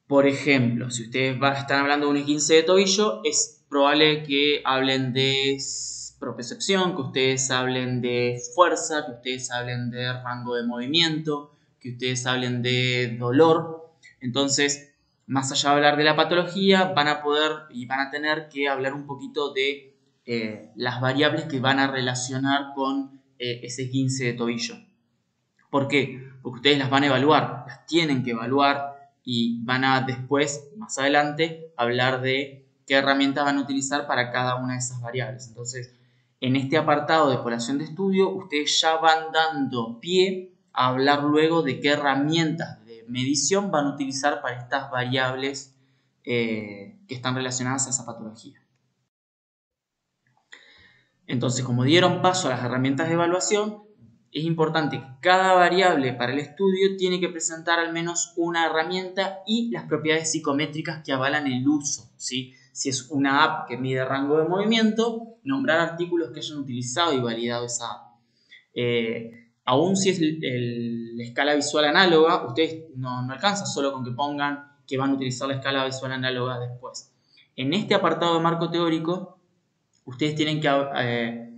Por ejemplo, si ustedes están hablando de un esguince de tobillo, es probable que hablen de propiocepción, que ustedes hablen de fuerza, que ustedes hablen de rango de movimiento, que ustedes hablen de dolor. Entonces, más allá de hablar de la patología, van a poder y van a tener que hablar un poquito de las variables que van a relacionar con ese esguince de tobillo. ¿Por qué? Porque ustedes las van a evaluar, las tienen que evaluar y van a después, más adelante, hablar de qué herramientas van a utilizar para cada una de esas variables. Entonces, en este apartado de población de estudio, ustedes ya van dando pie a hablar luego de qué herramientas de medición van a utilizar para estas variables que están relacionadas a esa patología. Entonces, como dieron paso a las herramientas de evaluación, es importante que cada variable para el estudio tiene que presentar al menos una herramienta y las propiedades psicométricas que avalan el uso, ¿sí? Si es una app que mide rango de movimiento, nombrar artículos que hayan utilizado y validado esa app. Aún si es la escala visual análoga, ustedes no alcanza solo con que pongan que van a utilizar la escala visual análoga después. En este apartado de marco teórico, ustedes tienen que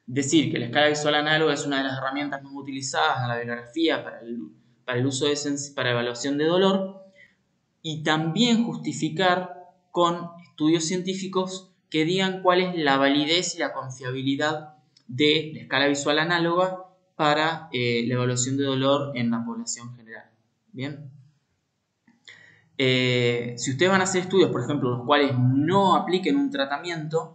decir que la escala visual análoga es una de las herramientas más utilizadas en la bibliografía para el uso para evaluación de dolor y también justificar con estudios científicos que digan cuál es la validez y la confiabilidad de la escala visual análoga para la evaluación de dolor en la población general. Bien. Si ustedes van a hacer estudios, por ejemplo, los cuales no apliquen un tratamiento,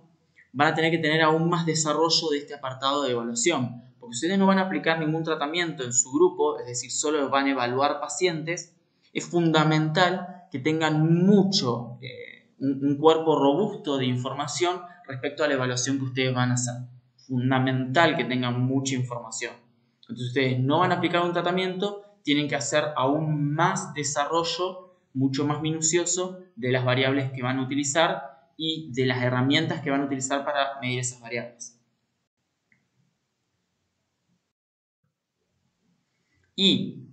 van a tener que tener aún más desarrollo de este apartado de evaluación, porque si ustedes no van a aplicar ningún tratamiento en su grupo, es decir, solo van a evaluar pacientes, es fundamental que tengan un cuerpo robusto de información respecto a la evaluación que ustedes van a hacer. Fundamental que tengan mucha información. Entonces ustedes no van a aplicar un tratamiento, tienen que hacer aún más desarrollo, mucho más minucioso de las variables que van a utilizar y de las herramientas que van a utilizar para medir esas variables. Y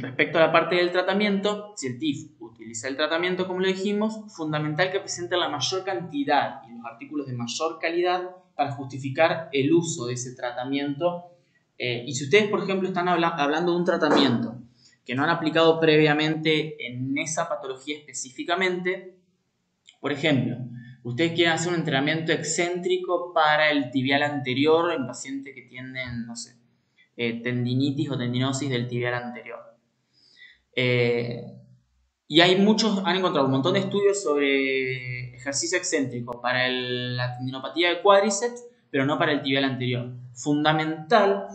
respecto a la parte del tratamiento, si el TIF utiliza el tratamiento como lo dijimos, fundamental que presente la mayor cantidad y los artículos de mayor calidad para justificar el uso de ese tratamiento. Y si ustedes, por ejemplo, están hablando de un tratamiento que no han aplicado previamente en esa patología específicamente. Por ejemplo, ustedes quieren hacer un entrenamiento excéntrico para el tibial anterior en pacientes que tienen, no sé, tendinitis o tendinosis del tibial anterior. Y han encontrado un montón de estudios sobre ejercicio excéntrico para la tendinopatía de cuádriceps, pero no para el tibial anterior. Fundamental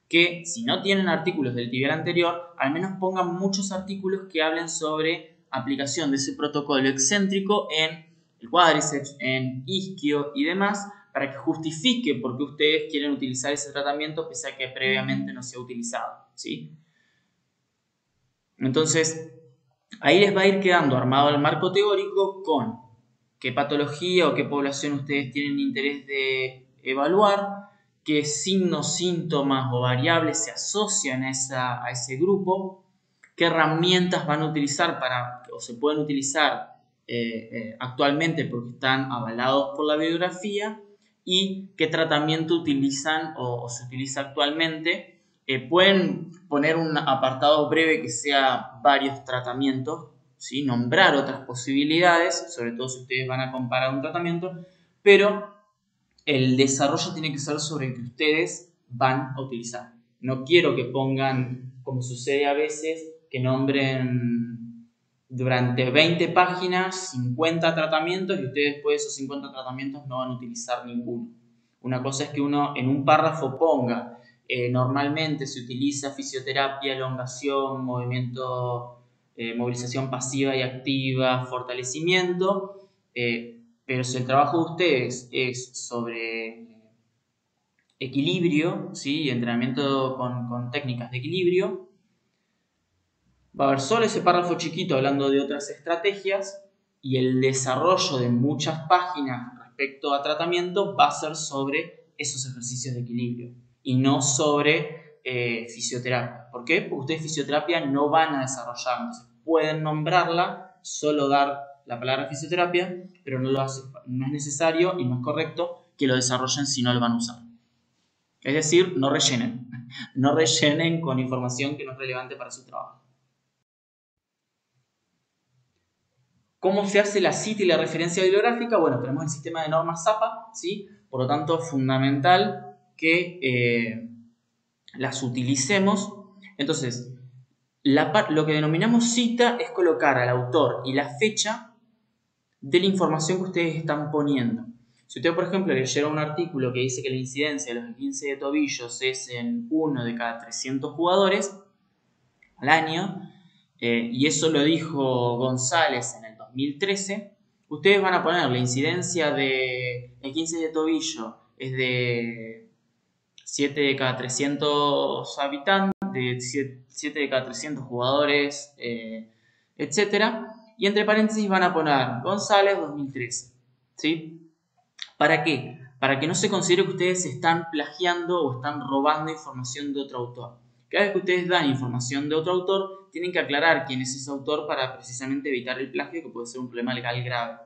que si no tienen artículos del tibial anterior, al menos pongan muchos artículos que hablen sobre aplicación de ese protocolo excéntrico en el cuádriceps, en isquio y demás, para que justifique por qué ustedes quieren utilizar ese tratamiento pese a que previamente no se ha utilizado, ¿sí? Entonces, ahí les va a ir quedando armado el marco teórico con qué patología o qué población ustedes tienen interés de evaluar, qué signos, síntomas o variables se asocian a ese grupo, qué herramientas van a utilizar o se pueden utilizar actualmente porque están avalados por la bibliografía y qué tratamiento utilizan o se utiliza actualmente. Pueden poner un apartado breve que sea varios tratamientos, ¿sí? Nombrar otras posibilidades, sobre todo si ustedes van a comparar un tratamiento, pero el desarrollo tiene que ser sobre el que ustedes van a utilizar. No quiero que pongan, como sucede a veces, que nombren durante 20 páginas 50 tratamientos y ustedes después de esos 50 tratamientos no van a utilizar ninguno. Una cosa es que uno en un párrafo ponga normalmente se utiliza fisioterapia, elongación, movilización pasiva y activa, fortalecimiento, pero si el trabajo de ustedes es sobre equilibrio, ¿sí? Entrenamiento con técnicas de equilibrio, va a haber solo ese párrafo chiquito hablando de otras estrategias y el desarrollo de muchas páginas respecto a tratamiento va a ser sobre esos ejercicios de equilibrio y no sobre fisioterapia. ¿Por qué? Porque ustedes fisioterapia no van a desarrollar. Entonces pueden nombrarla, solo dar la palabra fisioterapia, pero no es necesario y no es correcto que lo desarrollen si no lo van a usar. Es decir, no rellenen. No rellenen con información que no es relevante para su trabajo. ¿Cómo se hace la cita y la referencia bibliográfica? Bueno, tenemos el sistema de normas ZAPA, ¿sí? Por lo tanto, es fundamental que las utilicemos. Entonces, lo que denominamos cita es colocar al autor y la fecha de la información que ustedes están poniendo. Si ustedes, por ejemplo, leyeron un artículo que dice que la incidencia de los 15 de tobillos es en 1 de cada 300 jugadores al año, y eso lo dijo González en el 2013, ustedes van a poner la incidencia de el 15 de tobillo es de 7 de cada 300 habitantes, de 7 de cada 300 jugadores, etc. Y entre paréntesis van a poner González 2013. ¿Sí? ¿Para qué? Para que no se considere que ustedes están plagiando o están robando información de otro autor. Cada vez que ustedes dan información de otro autor, tienen que aclarar quién es ese autor para precisamente evitar el plagio, que puede ser un problema legal grave.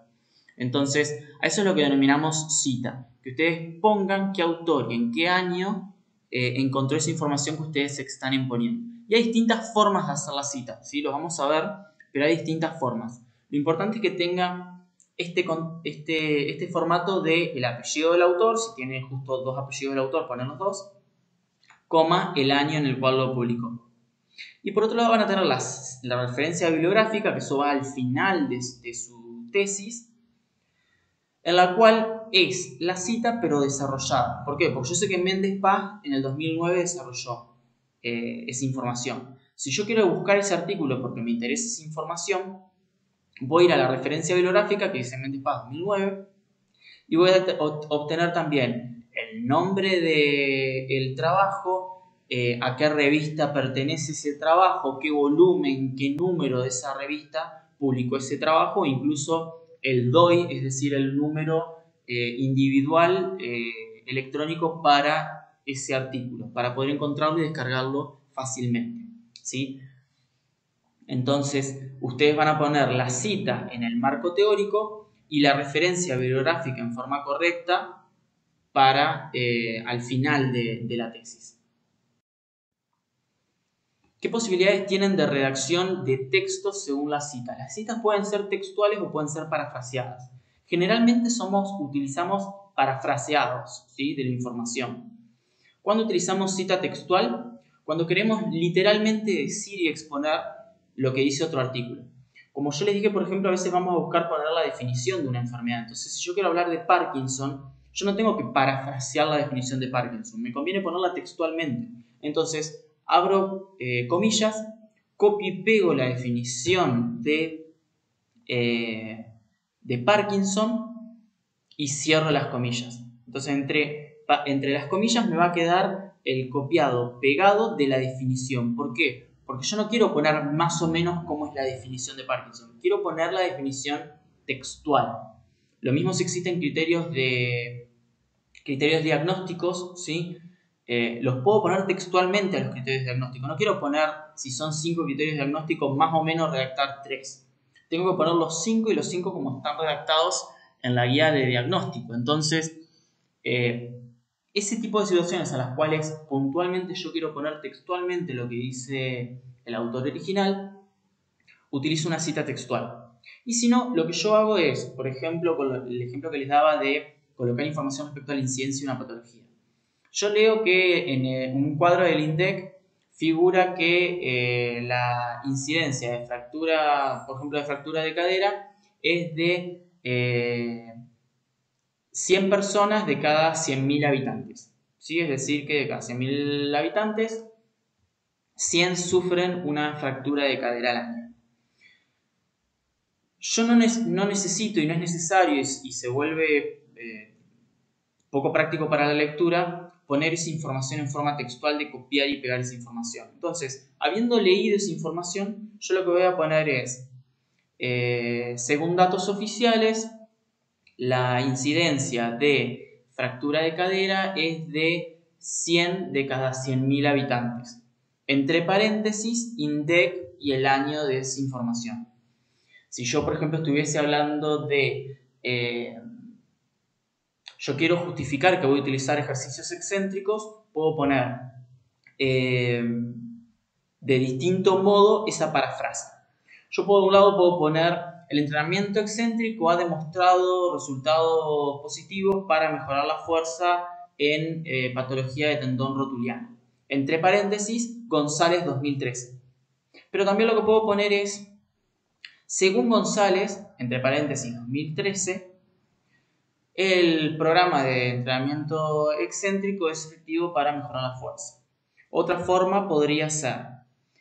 Entonces, a eso es lo que denominamos cita. Que ustedes pongan qué autor y en qué año encontró esa información que ustedes se están imponiendo. Y hay distintas formas de hacer la cita, ¿sí? Lo vamos a ver, pero hay distintas formas. Lo importante es que tenga este formato del apellido del autor, si tiene justo dos apellidos del autor, ponen los dos, coma, el año en el cual lo publicó. Y por otro lado van a tener la referencia bibliográfica, que eso va al final de su tesis, en la cual es la cita pero desarrollada. ¿Por qué? Porque yo sé que Méndez Paz en el 2009 desarrolló esa información. Si yo quiero buscar ese artículo porque me interesa esa información, voy a ir a la referencia bibliográfica que dice Méndez Paz 2009 y voy a obtener también el nombre del trabajo, a qué revista pertenece ese trabajo, qué volumen, qué número de esa revista publicó ese trabajo, incluso el DOI, es decir, el número individual electrónico para ese artículo, para poder encontrarlo y descargarlo fácilmente, ¿sí? Entonces, ustedes van a poner la cita en el marco teórico y la referencia bibliográfica en forma correcta para al final de la tesis. ¿Qué posibilidades tienen de redacción de textos según la cita? Las citas pueden ser textuales o pueden ser parafraseadas. Generalmente utilizamos parafraseados, ¿sí?, de la información. ¿Cuándo utilizamos cita textual? Cuando queremos literalmente decir y exponer lo que dice otro artículo. Como yo les dije, por ejemplo, a veces vamos a buscar poner la definición de una enfermedad. Entonces, si yo quiero hablar de Parkinson, yo no tengo que parafrasear la definición de Parkinson. Me conviene ponerla textualmente. Entonces, abro comillas, copio y pego la definición de Parkinson y cierro las comillas. Entonces, entre las comillas me va a quedar el copiado, pegado de la definición. ¿Por qué? Porque yo no quiero poner más o menos cómo es la definición de Parkinson. Quiero poner la definición textual. Lo mismo si existen criterios diagnósticos, ¿sí? Los puedo poner textualmente a los criterios diagnósticos. No quiero poner, si son 5 criterios diagnósticos, más o menos redactar 3. Tengo que poner los 5 y los 5 como están redactados en la guía de diagnóstico. Entonces, ese tipo de situaciones a las cuales puntualmente yo quiero poner textualmente lo que dice el autor original, utilizo una cita textual. Y si no, lo que yo hago es, por ejemplo, con el ejemplo que les daba de colocar información respecto a la incidencia de una patología. Yo leo que en un cuadro del INDEC figura que la incidencia de fractura, por ejemplo, de fractura de cadera, es de 100 personas de cada 100.000 habitantes. ¿Sí? Es decir, que de cada 100.000 habitantes, 100 sufren una fractura de cadera al año. Yo no necesito y no es necesario y se vuelve poco práctico para la lectura poner esa información en forma textual de copiar y pegar esa información. Entonces, habiendo leído esa información, yo lo que voy a poner es, según datos oficiales, la incidencia de fractura de cadera es de 100 de cada 100.000 habitantes. Entre paréntesis, INDEC y el año de esa información. Si yo, por ejemplo, estuviese hablando de... yo quiero justificar que voy a utilizar ejercicios excéntricos, puedo poner de distinto modo esa parafrase. Yo por un lado puedo poner el entrenamiento excéntrico ha demostrado resultados positivos para mejorar la fuerza en patología de tendón rotuliano. Entre paréntesis, González 2013. Pero también lo que puedo poner es, según González, entre paréntesis 2013, el programa de entrenamiento excéntrico es efectivo para mejorar la fuerza. Otra forma podría ser,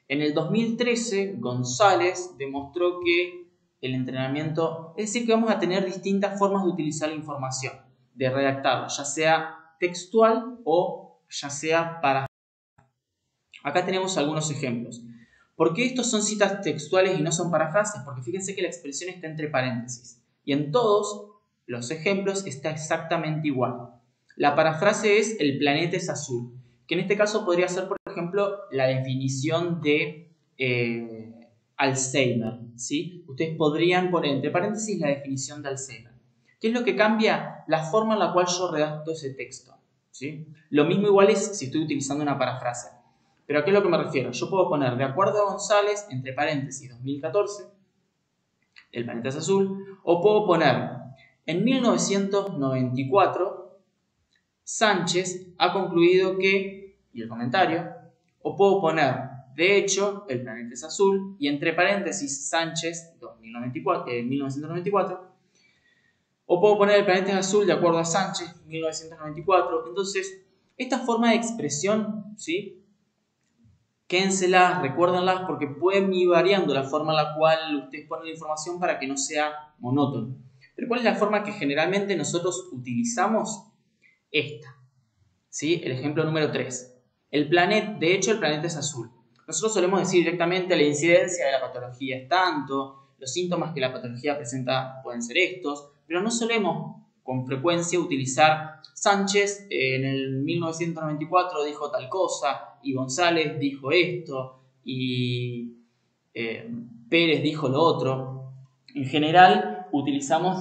en el 2013 González demostró que el entrenamiento, es decir, que vamos a tener distintas formas de utilizar la información, de redactarla, ya sea textual o ya sea para... Acá tenemos algunos ejemplos. ¿Por qué estos son citas textuales y no son parafrases? Porque fíjense que la expresión está entre paréntesis. Y en todos los ejemplos está exactamente igual. La parafrase es el planeta es azul, que en este caso podría ser, por ejemplo, la definición de Alzheimer, ¿sí? Ustedes podrían poner entre paréntesis la definición de Alzheimer. ¿Qué es lo que cambia? La forma en la cual yo redacto ese texto, ¿sí? Lo mismo igual es si estoy utilizando una parafrase. ¿Pero a qué es lo que me refiero? Yo puedo poner, de acuerdo a González, entre paréntesis 2014, el planeta es azul, o puedo poner, en 1994, Sánchez ha concluido que, y el comentario, o puedo poner, de hecho, el planeta es azul, y entre paréntesis, Sánchez, 1994, o puedo poner el planeta es azul de acuerdo a Sánchez, 1994. Entonces, esta forma de expresión, ¿sí?, quédenselas, recuérdenlas, porque pueden ir variando la forma en la cual ustedes ponen la información para que no sea monótono. Pero ¿cuál es la forma que generalmente nosotros utilizamos? Esta, ¿sí? El ejemplo número 3. De hecho, el planeta es azul. Nosotros solemos decir directamente la incidencia de la patología es tanto, los síntomas que la patología presenta pueden ser estos, pero no solemos con frecuencia utilizar Sánchez en el 1994 dijo tal cosa, y González dijo esto, y Pérez dijo lo otro. En general utilizamos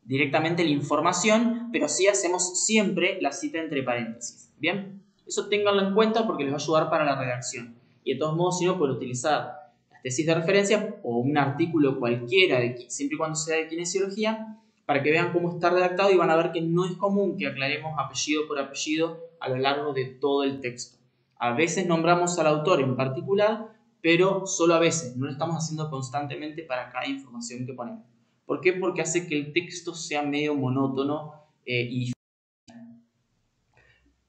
directamente la información, pero sí hacemos siempre la cita entre paréntesis. ¿Bien? Eso ténganlo en cuenta porque les va a ayudar para la redacción. Y de todos modos, si no, pueden utilizar las tesis de referencia o un artículo cualquiera, siempre y cuando sea de kinesiología, para que vean cómo está redactado y van a ver que no es común que aclaremos apellido por apellido a lo largo de todo el texto. A veces nombramos al autor en particular, pero solo a veces, no lo estamos haciendo constantemente para cada información que ponemos. ¿Por qué? Porque hace que el texto sea medio monótono y...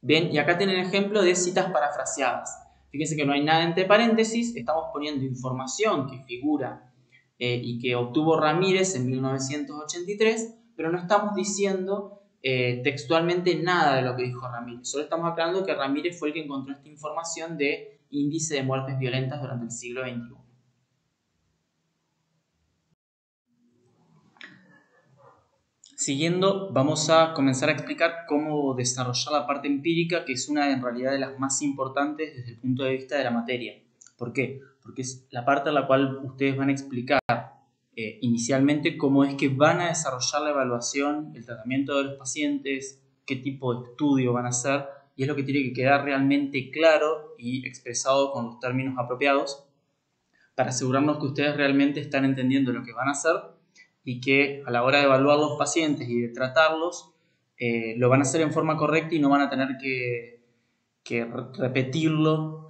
Bien, y acá tienen el ejemplo de citas parafraseadas. Fíjense que no hay nada entre paréntesis, estamos poniendo información que figura y que obtuvo Ramírez en 1983, pero no estamos diciendo textualmente nada de lo que dijo Ramírez. Solo estamos aclarando que Ramírez fue el que encontró esta información de índice de muertes violentas durante el siglo XXI. Siguiendo, vamos a comenzar a explicar cómo desarrollar la parte empírica, que es una en realidad de las más importantes desde el punto de vista de la materia. ¿Por qué? Porque es la parte en la cual ustedes van a explicar inicialmente cómo es que van a desarrollar la evaluación, el tratamiento de los pacientes, qué tipo de estudio van a hacer, y es lo que tiene que quedar realmente claro y expresado con los términos apropiados para asegurarnos que ustedes realmente están entendiendo lo que van a hacer y que a la hora de evaluar los pacientes y de tratarlos, lo van a hacer en forma correcta y no van a tener que repetirlo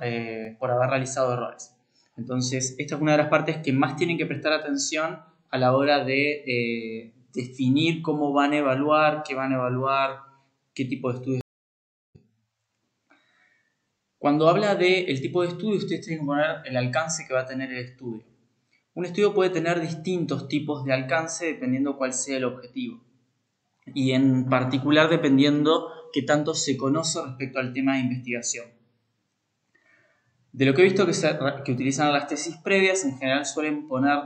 por haber realizado errores. Entonces, esta es una de las partes que más tienen que prestar atención a la hora de definir cómo van a evaluar, qué tipo de estudios. Cuando habla del tipo de estudio, ustedes tienen que poner el alcance que va a tener el estudio. Un estudio puede tener distintos tipos de alcance dependiendo cuál sea el objetivo. Y en particular dependiendo qué tanto se conoce respecto al tema de investigación. De lo que he visto que utilizan las tesis previas, en general suelen poner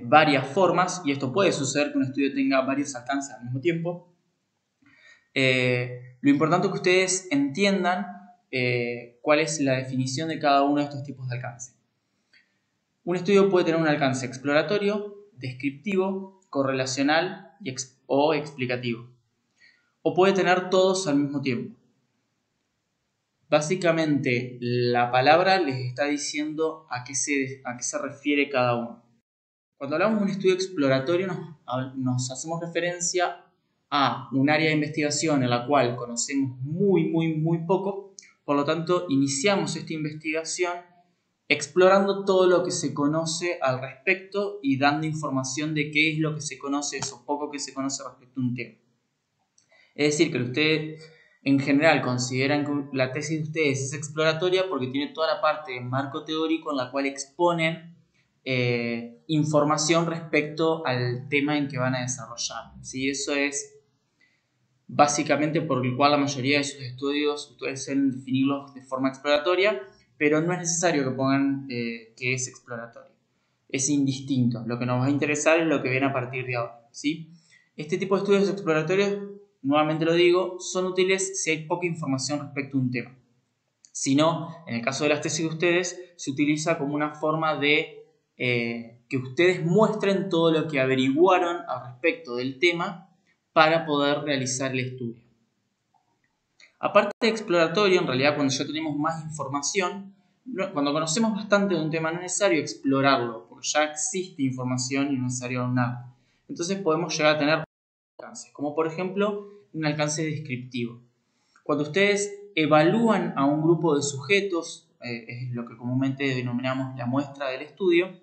varias formas, y esto puede suceder que un estudio tenga varios alcances al mismo tiempo. Lo importante es que ustedes entiendan cuál es la definición de cada uno de estos tipos de alcance. Un estudio puede tener un alcance exploratorio, descriptivo, correlacional o explicativo. O puede tener todos al mismo tiempo. Básicamente, la palabra les está diciendo a qué se refiere cada uno. Cuando hablamos de un estudio exploratorio, nos hacemos referencia a un área de investigación en la cual conocemos muy poco. Por lo tanto, iniciamos esta investigación explorando todo lo que se conoce al respecto y dando información de qué es lo que se conoce, eso poco que se conoce respecto a un tema. Es decir, que ustedes en general consideran que la tesis de ustedes es exploratoria porque tiene toda la parte de marco teórico en la cual exponen información respecto al tema en que van a desarrollar. ¿Sí? Eso es básicamente por el cual la mayoría de sus estudios ustedes suelen definirlos de forma exploratoria, pero no es necesario que pongan que es exploratorio. Es indistinto. Lo que nos va a interesar es lo que viene a partir de ahora. ¿Sí? Este tipo de estudios exploratorios, nuevamente lo digo, son útiles si hay poca información respecto a un tema. Si no, en el caso de las tesis de ustedes, se utiliza como una forma de que ustedes muestren todo lo que averiguaron al respecto del tema para poder realizar el estudio. Aparte de exploratorio, en realidad cuando ya tenemos más información, cuando conocemos bastante de un tema no es necesario explorarlo, porque ya existe información y no es necesario aunarla. Entonces podemos llegar a tener alcances, como por ejemplo un alcance descriptivo. Cuando ustedes evalúan a un grupo de sujetos, es lo que comúnmente denominamos la muestra del estudio,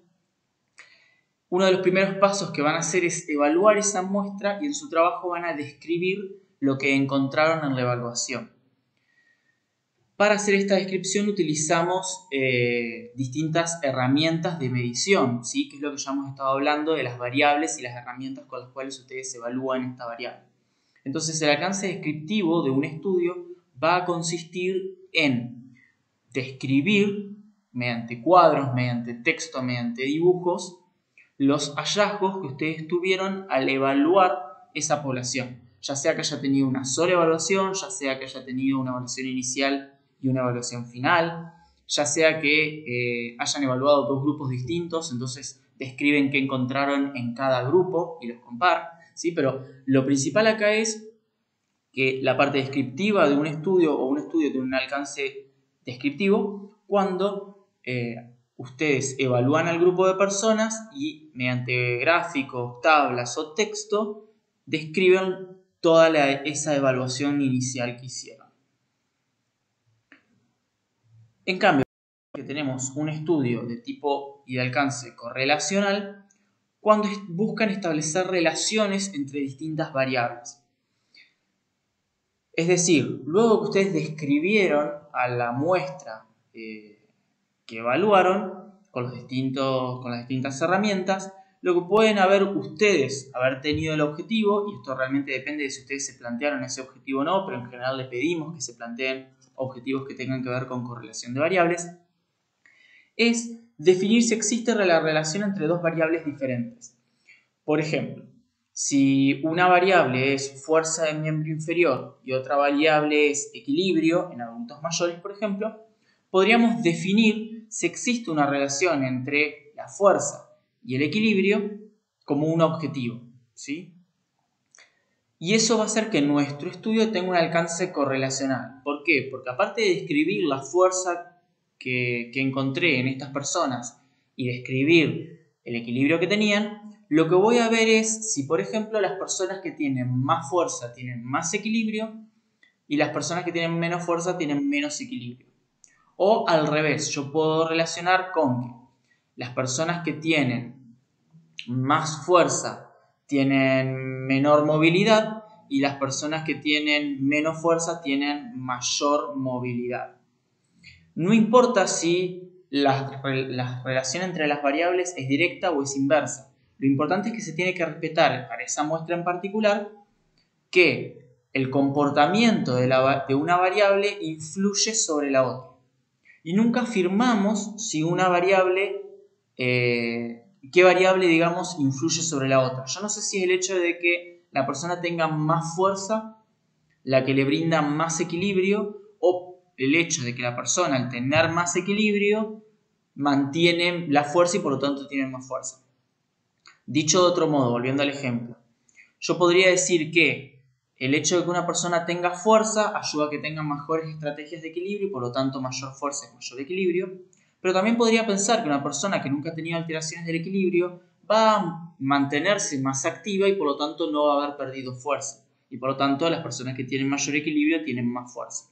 uno de los primeros pasos que van a hacer es evaluar esa muestra y en su trabajo van a describir lo que encontraron en la evaluación. Para hacer esta descripción utilizamos distintas herramientas de medición, ¿sí? Que es lo que ya hemos estado hablando de las variables y las herramientas con las cuales ustedes evalúan esta variable. Entonces el alcance descriptivo de un estudio va a consistir en describir mediante cuadros, mediante texto, mediante dibujos, los hallazgos que ustedes tuvieron al evaluar esa población, ya sea que haya tenido una sola evaluación, ya sea que haya tenido una evaluación inicial y una evaluación final, ya sea que hayan evaluado dos grupos distintos, entonces describen qué encontraron en cada grupo y los comparan, ¿sí? Pero lo principal acá es que la parte descriptiva de un estudio o un estudio tiene un alcance descriptivo cuando ustedes evalúan al grupo de personas y mediante gráficos, tablas o texto describen toda esa evaluación inicial que hicieron. En cambio, que tenemos un estudio de tipo y de alcance correlacional cuando buscan establecer relaciones entre distintas variables. Es decir, luego que ustedes describieron a la muestra que evaluaron con las distintas herramientas, lo que pueden haber tenido el objetivo, y esto realmente depende de si ustedes se plantearon ese objetivo o no, pero en general les pedimos que se planteen objetivos que tengan que ver con correlación de variables, es definir si existe la relación entre dos variables diferentes. Por ejemplo, si una variable es fuerza de miembro inferior y otra variable es equilibrio en adultos mayores, por ejemplo, podríamos definir si existe una relación entre la fuerza y el equilibrio como un objetivo, ¿sí? Y eso va a hacer que nuestro estudio tenga un alcance correlacional. ¿Por qué? Porque aparte de describir la fuerza que encontré en estas personas y describir el equilibrio que tenían, lo que voy a ver es si, por ejemplo, las personas que tienen más fuerza tienen más equilibrio y las personas que tienen menos fuerza tienen menos equilibrio. O al revés, yo puedo relacionar con que las personas que tienen más fuerza tienen menor movilidad y las personas que tienen menos fuerza tienen mayor movilidad. No importa si la relación entre las variables es directa o es inversa. Lo importante es que se tiene que respetar para esa muestra en particular que el comportamiento de una variable influye sobre la otra. Y nunca afirmamos si una variable, qué variable, digamos, influye sobre la otra. Yo no sé si es el hecho de que la persona tenga más fuerza la que le brinda más equilibrio o el hecho de que la persona al tener más equilibrio mantiene la fuerza y por lo tanto tiene más fuerza. Dicho de otro modo, volviendo al ejemplo, yo podría decir que el hecho de que una persona tenga fuerza ayuda a que tenga mejores estrategias de equilibrio y por lo tanto mayor fuerza y mayor equilibrio, pero también podría pensar que una persona que nunca ha tenido alteraciones del equilibrio va a mantenerse más activa y por lo tanto no va a haber perdido fuerza. Y por lo tanto las personas que tienen mayor equilibrio tienen más fuerza.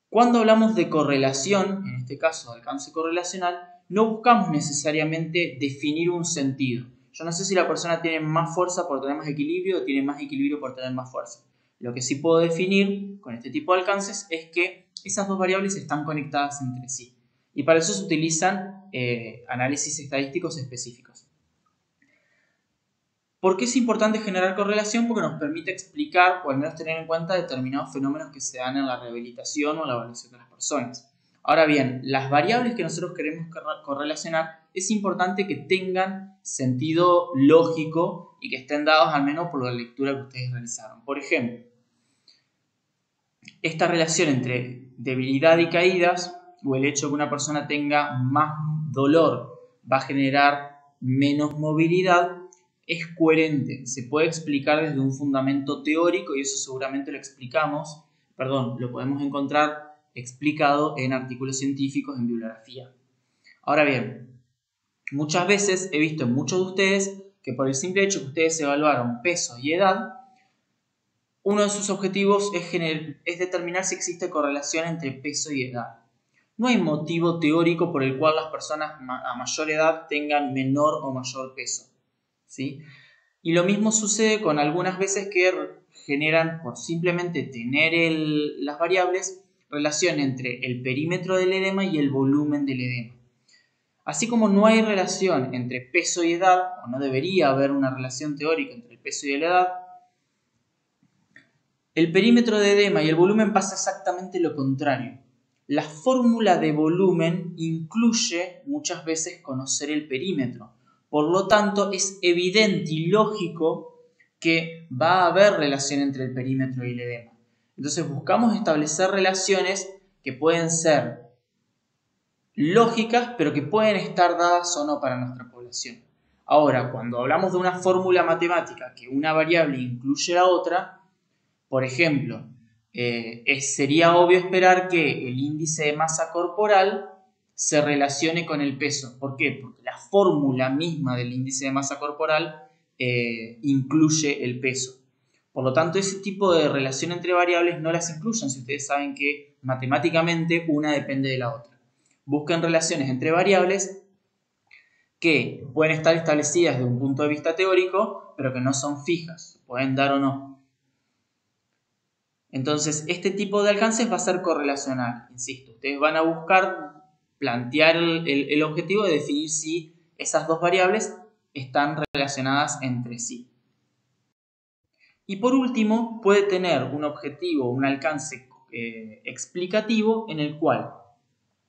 Cuando hablamos de correlación, en este caso de alcance correlacional, no buscamos necesariamente definir un sentido. Yo no sé si la persona tiene más fuerza por tener más equilibrio o tiene más equilibrio por tener más fuerza. Lo que sí puedo definir con este tipo de alcances es que esas dos variables están conectadas entre sí. Y para eso se utilizan análisis estadísticos específicos. ¿Por qué es importante generar correlación? Porque nos permite explicar o al menos tener en cuenta determinados fenómenos que se dan en la rehabilitación o la evaluación de las personas. Ahora bien, las variables que nosotros queremos correlacionar es importante que tengan sentido lógico y que estén dados al menos por la lectura que ustedes realizaron. Por ejemplo, esta relación entre debilidad y caídas o el hecho de que una persona tenga más dolor va a generar menos movilidad es coherente, se puede explicar desde un fundamento teórico y eso seguramente lo podemos encontrar explicado en artículos científicos en bibliografía. Ahora bien, muchas veces he visto en muchos de ustedes que por el simple hecho que ustedes evaluaron peso y edad, uno de sus objetivos es determinar si existe correlación entre peso y edad. No hay motivo teórico por el cual las personas a mayor edad tengan menor o mayor peso, ¿sí? Y lo mismo sucede con algunas veces que generan, por simplemente tener las variables, relación entre el perímetro del edema y el volumen del edema. Así como no hay relación entre peso y edad, o no debería haber una relación teórica entre el peso y la edad, el perímetro de edema y el volumen pasa exactamente lo contrario. La fórmula de volumen incluye muchas veces conocer el perímetro. Por lo tanto, es evidente y lógico que va a haber relación entre el perímetro y el edema. Entonces buscamos establecer relaciones que pueden ser lógicas, pero que pueden estar dadas o no para nuestra población. Ahora, cuando hablamos de una fórmula matemática que una variable incluye la otra, por ejemplo, sería obvio esperar que el índice de masa corporal se relacione con el peso. ¿Por qué? Porque la fórmula misma del índice de masa corporal incluye el peso. Por lo tanto, ese tipo de relación entre variables no las incluyan si ustedes saben que matemáticamente una depende de la otra. Busquen relaciones entre variables que pueden estar establecidas desde un punto de vista teórico, pero que no son fijas, pueden dar o no. Entonces, este tipo de alcances va a ser correlacional, insisto. Ustedes van a buscar plantear el objetivo de definir si esas dos variables están relacionadas entre sí. Y por último, puede tener un objetivo, un alcance explicativo en el cual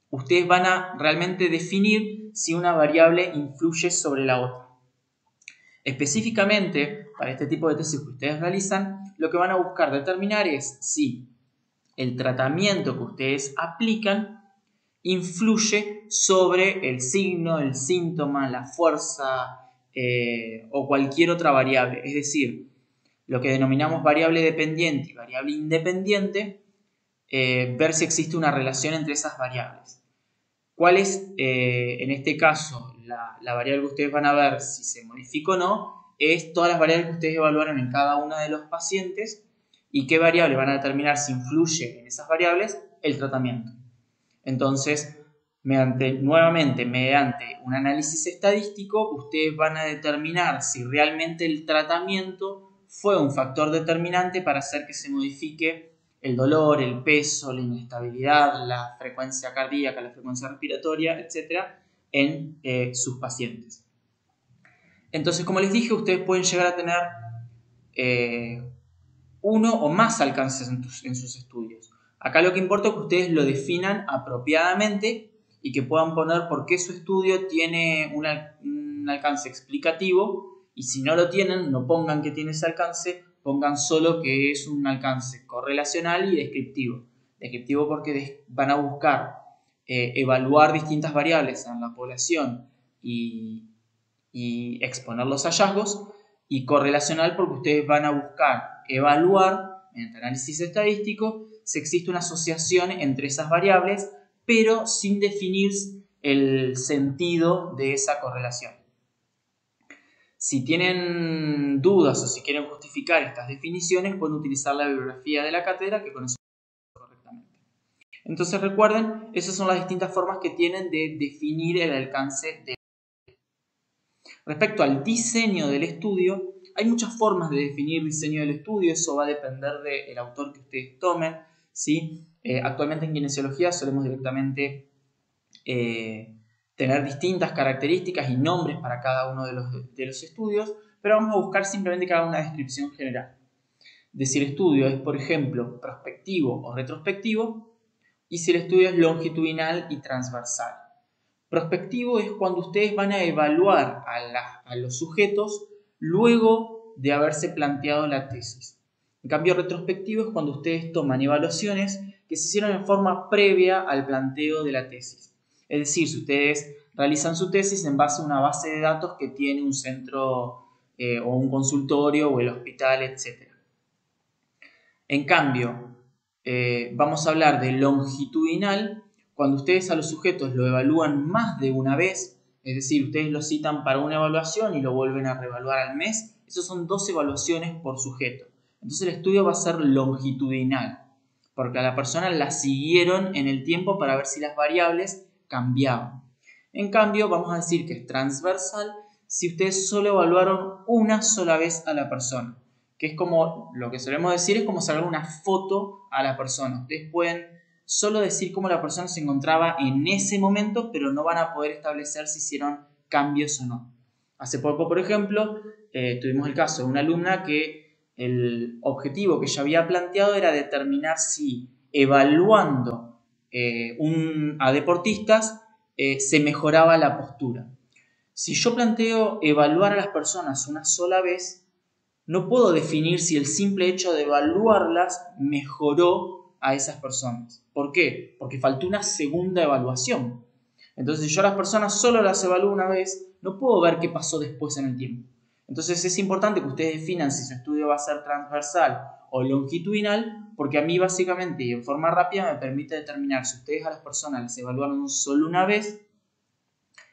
ustedes van a realmente definir si una variable influye sobre la otra. Específicamente, para este tipo de tesis que ustedes realizan, lo que van a buscar determinar es si el tratamiento que ustedes aplican influye sobre el signo, el síntoma, la fuerza o cualquier otra variable. Es decir, lo que denominamos variable dependiente y variable independiente, ver si existe una relación entre esas variables. ¿Cuál es, en este caso, la variable que ustedes van a ver si se modifica o no? Es todas las variables que ustedes evaluaron en cada uno de los pacientes y qué variable van a determinar si influye en esas variables el tratamiento. Entonces, nuevamente, mediante un análisis estadístico, ustedes van a determinar si realmente el tratamiento fue un factor determinante para hacer que se modifique el dolor, el peso, la inestabilidad, la frecuencia cardíaca, la frecuencia respiratoria, etc., en sus pacientes. Entonces, como les dije, ustedes pueden llegar a tener uno o más alcances en sus estudios. Acá lo que importa es que ustedes lo definan apropiadamente y que puedan poner por qué su estudio tiene un alcance explicativo, y si no lo tienen, no pongan que tiene ese alcance, pongan solo que es un alcance correlacional y descriptivo. Descriptivo porque van a buscar evaluar distintas variables en la población y exponer los hallazgos, y correlacional porque ustedes van a buscar evaluar, mediante análisis estadístico, si existe una asociación entre esas variables, pero sin definir el sentido de esa correlación. Si tienen dudas o si quieren justificar estas definiciones, pueden utilizar la bibliografía de la cátedra, que con eso correctamente. Entonces recuerden, esas son las distintas formas que tienen de definir el alcance de. Respecto al diseño del estudio, hay muchas formas de definir diseño del estudio, eso va a depender del autor que ustedes tomen, ¿sí? Actualmente en kinesiología solemos directamente tener distintas características y nombres para cada uno de los estudios, pero vamos a buscar simplemente que haga una descripción general. Si el estudio es, por ejemplo, prospectivo o retrospectivo, y si el estudio es longitudinal y transversal. Prospectivo es cuando ustedes van a evaluar a los sujetos luego de haberse planteado la tesis. En cambio, retrospectivo es cuando ustedes toman evaluaciones que se hicieron en forma previa al planteo de la tesis. Es decir, si ustedes realizan su tesis en base a una base de datos que tiene un centro o un consultorio o el hospital, etc. En cambio, vamos a hablar de longitudinal, cuando ustedes a los sujetos lo evalúan más de una vez, es decir, ustedes lo citan para una evaluación y lo vuelven a reevaluar al mes, esos son 2 evaluaciones por sujeto. Entonces el estudio va a ser longitudinal, porque a la persona la siguieron en el tiempo para ver si las variables cambiaban. En cambio, vamos a decir que es transversal si ustedes solo evaluaron una sola vez a la persona, que es como, lo que solemos decir es como sacar una foto a la persona. Ustedes pueden solo decir cómo la persona se encontraba en ese momento, pero no van a poder establecer si hicieron cambios o no. Hace poco, por ejemplo, tuvimos el caso de una alumna que el objetivo que ella había planteado era determinar si evaluando a deportistas se mejoraba la postura. Si yo planteo evaluar a las personas una sola vez, no puedo definir si el simple hecho de evaluarlas mejoró a esas personas. ¿Por qué? Porque faltó una segunda evaluación. Entonces, si yo a las personas solo las evalúo una vez, no puedo ver qué pasó después en el tiempo. Entonces, es importante que ustedes definan si su estudio va a ser transversal o longitudinal, porque a mí básicamente y en forma rápida me permite determinar si ustedes a las personas las evaluaron solo una vez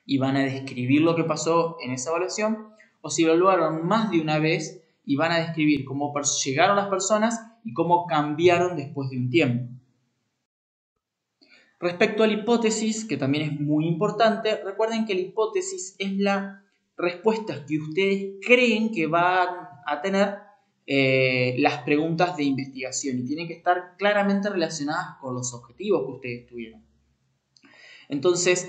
y van a describir lo que pasó en esa evaluación, o si evaluaron más de una vez y van a describir cómo llegaron las personas y cómo cambiaron después de un tiempo. Respecto a la hipótesis, que también es muy importante, recuerden que la hipótesis es la respuesta que ustedes creen que van a tener las preguntas de investigación y tienen que estar claramente relacionadas con los objetivos que ustedes tuvieron. Entonces,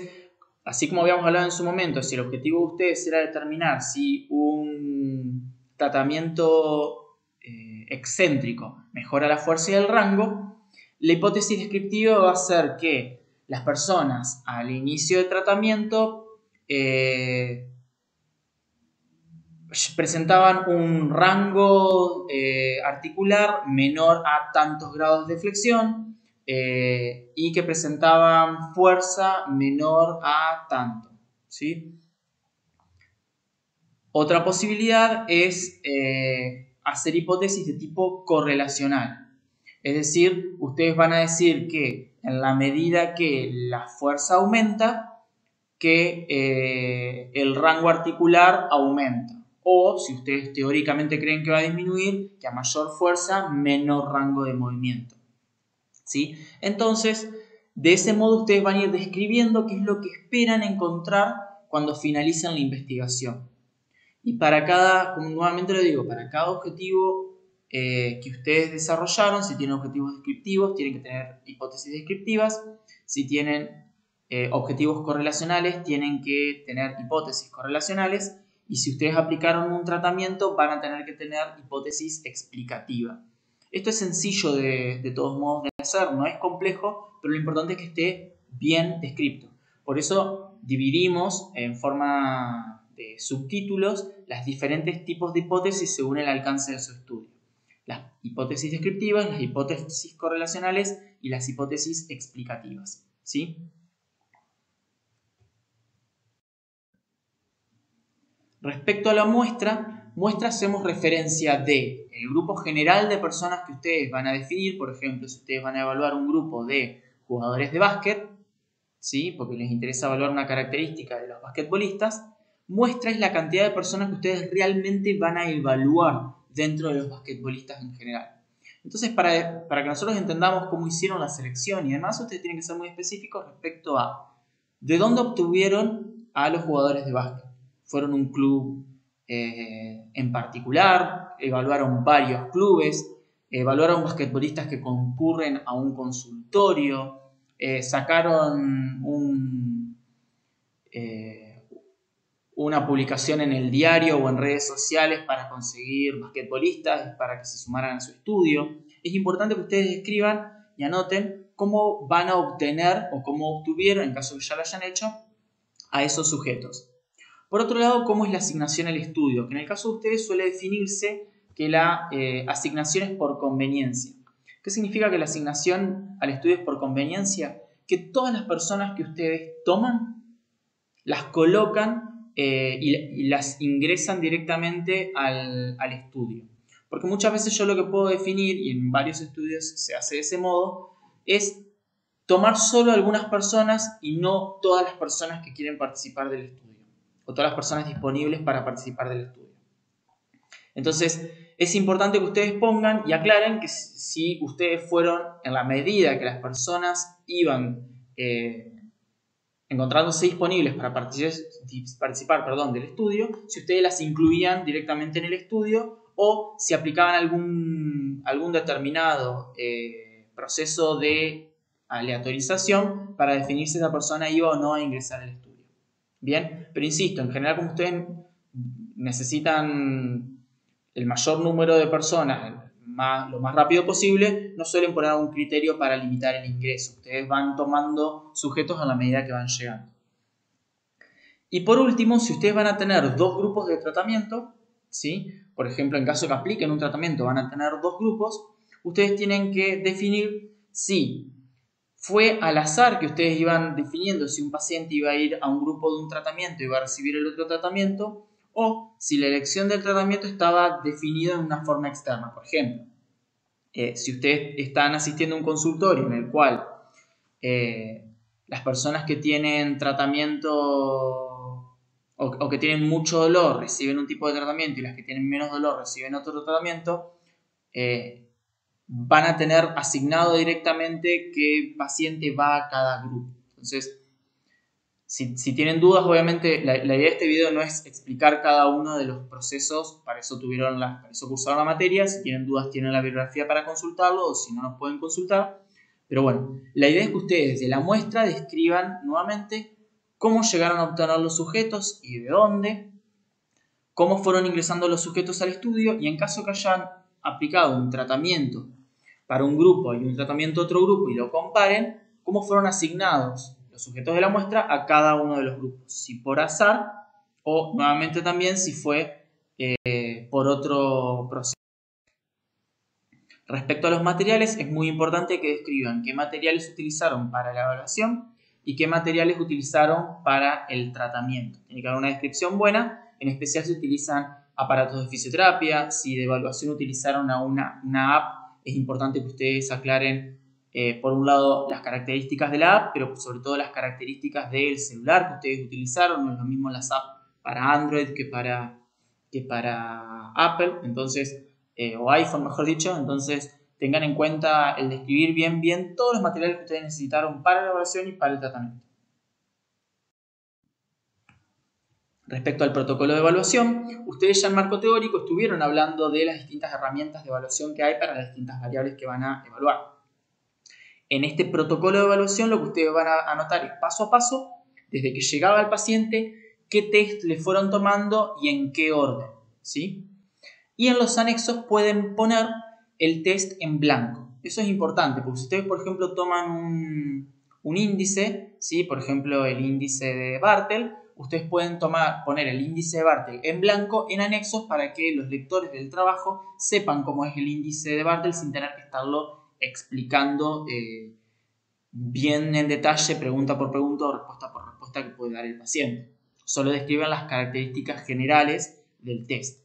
así como habíamos hablado en su momento, si el objetivo de ustedes era determinar si un tratamiento excéntrico mejora la fuerza y el rango, la hipótesis descriptiva va a ser que las personas al inicio del tratamiento presentaban un rango articular menor a tantos grados de flexión y que presentaban fuerza menor a tanto, ¿sí? Otra posibilidad es hacer hipótesis de tipo correlacional. Es decir, ustedes van a decir que en la medida que la fuerza aumenta, que el rango articular aumenta. O si ustedes teóricamente creen que va a disminuir, que a mayor fuerza, menor rango de movimiento. ¿Sí? Entonces, de ese modo ustedes van a ir describiendo qué es lo que esperan encontrar cuando finalicen la investigación. Y para cada, como nuevamente lo digo, para cada objetivo que ustedes desarrollaron, si tienen objetivos descriptivos, tienen que tener hipótesis descriptivas. Si tienen objetivos correlacionales, tienen que tener hipótesis correlacionales. Y si ustedes aplicaron un tratamiento, van a tener que tener hipótesis explicativa. Esto es sencillo de todos modos de hacer, no es complejo, pero lo importante es que esté bien descrito. Por eso dividimos en forma de subtítulos los diferentes tipos de hipótesis según el alcance de su estudio. Las hipótesis descriptivas, las hipótesis correlacionales y las hipótesis explicativas. ¿Sí? Respecto a la muestra hacemos referencia de el grupo general de personas que ustedes van a definir. Por ejemplo, si ustedes van a evaluar un grupo de jugadores de básquet, ¿sí? Porque les interesa evaluar una característica de los basquetbolistas, muestra es la cantidad de personas que ustedes realmente van a evaluar dentro de los basquetbolistas en general. Entonces, para que nosotros entendamos cómo hicieron la selección y demás, ustedes tienen que ser muy específicos respecto a de dónde obtuvieron a los jugadores de básquet. ¿Fueron un club en particular? ¿Evaluaron varios clubes? ¿Evaluaron basquetbolistas que concurren a un consultorio? Sacaron una publicación en el diario o en redes sociales para conseguir basquetbolistas, para que se sumaran a su estudio. Es importante que ustedes escriban y anoten cómo van a obtener o cómo obtuvieron, en caso que ya lo hayan hecho, a esos sujetos. Por otro lado, cómo es la asignación al estudio, que en el caso de ustedes suele definirse que la asignación es por conveniencia. ¿Qué significa que la asignación al estudio es por conveniencia? Que todas las personas que ustedes toman las colocan y las ingresan directamente al estudio. Porque muchas veces yo lo que puedo definir, y en varios estudios se hace de ese modo, es tomar solo algunas personas y no todas las personas que quieren participar del estudio, o todas las personas disponibles para participar del estudio. Entonces, es importante que ustedes pongan y aclaren que si ustedes fueron, en la medida que las personas iban encontrándose disponibles para participar del estudio, si ustedes las incluían directamente en el estudio o si aplicaban algún determinado proceso de aleatorización para definir si esa persona iba o no a ingresar al estudio. Bien, pero insisto, en general como ustedes necesitan el mayor número de personas lo más rápido posible, no suelen poner algún criterio para limitar el ingreso. Ustedes van tomando sujetos a la medida que van llegando. Y por último, si ustedes van a tener dos grupos de tratamiento, ¿sí? Por ejemplo, en caso que apliquen un tratamiento van a tener dos grupos, ustedes tienen que definir si fue al azar que ustedes iban definiendo si un paciente iba a ir a un grupo de un tratamiento y iba a recibir el otro tratamiento, o si la elección del tratamiento estaba definida de una forma externa. Por ejemplo, si ustedes están asistiendo a un consultorio en el cual las personas que tienen tratamiento o que tienen mucho dolor reciben un tipo de tratamiento y las que tienen menos dolor reciben otro tratamiento, van a tener asignado directamente qué paciente va a cada grupo. Entonces, si tienen dudas, obviamente la idea de este video no es explicar cada uno de los procesos, para eso cursaron la materia. Si tienen dudas, tienen la bibliografía para consultarlo, o si no, nos pueden consultar. Pero bueno, la idea es que ustedes de la muestra describan nuevamente cómo llegaron a obtener los sujetos y de dónde, cómo fueron ingresando los sujetos al estudio, y en caso que hayan aplicado un tratamiento para un grupo y un tratamiento a otro grupo y lo comparen, cómo fueron asignados los sujetos de la muestra a cada uno de los grupos, si por azar o nuevamente también si fue por otro proceso. Respecto a los materiales, es muy importante que describan qué materiales utilizaron para la evaluación y qué materiales utilizaron para el tratamiento. Tiene que haber una descripción buena, en especial si utilizan aparatos de fisioterapia, si de evaluación utilizaron una app, es importante que ustedes aclaren por un lado las características de la app, pero sobre todo las características del celular que ustedes utilizaron. No es lo mismo las apps para Android que para Apple, entonces, o iPhone mejor dicho. Entonces tengan en cuenta el describir bien todos los materiales que ustedes necesitaron para la evaluación y para el tratamiento. Respecto al protocolo de evaluación, ustedes ya en marco teórico estuvieron hablando de las distintas herramientas de evaluación que hay para las distintas variables que van a evaluar. En este protocolo de evaluación lo que ustedes van a anotar es paso a paso, desde que llegaba el paciente, qué test le fueron tomando y en qué orden, ¿sí? Y en los anexos pueden poner el test en blanco. Eso es importante, porque si ustedes, por ejemplo, toman un índice, ¿sí? Por ejemplo, el índice de Bartel, ustedes pueden poner el índice de Bartel en blanco en anexos para que los lectores del trabajo sepan cómo es el índice de Bartel sin tener que estarlo explicando bien en detalle, pregunta por pregunta o respuesta por respuesta que puede dar el paciente. Solo describen las características generales del test.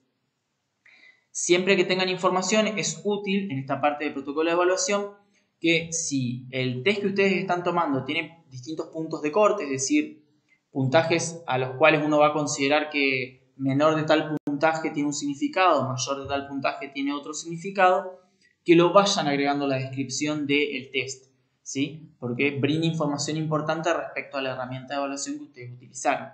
Siempre que tengan información, es útil en esta parte del protocolo de evaluación que si el test que ustedes están tomando tiene distintos puntos de corte, es decir, puntajes a los cuales uno va a considerar que menor de tal puntaje tiene un significado, mayor de tal puntaje tiene otro significado, que lo vayan agregando a la descripción del test, ¿sí? Porque brinda información importante respecto a la herramienta de evaluación que ustedes utilizaron.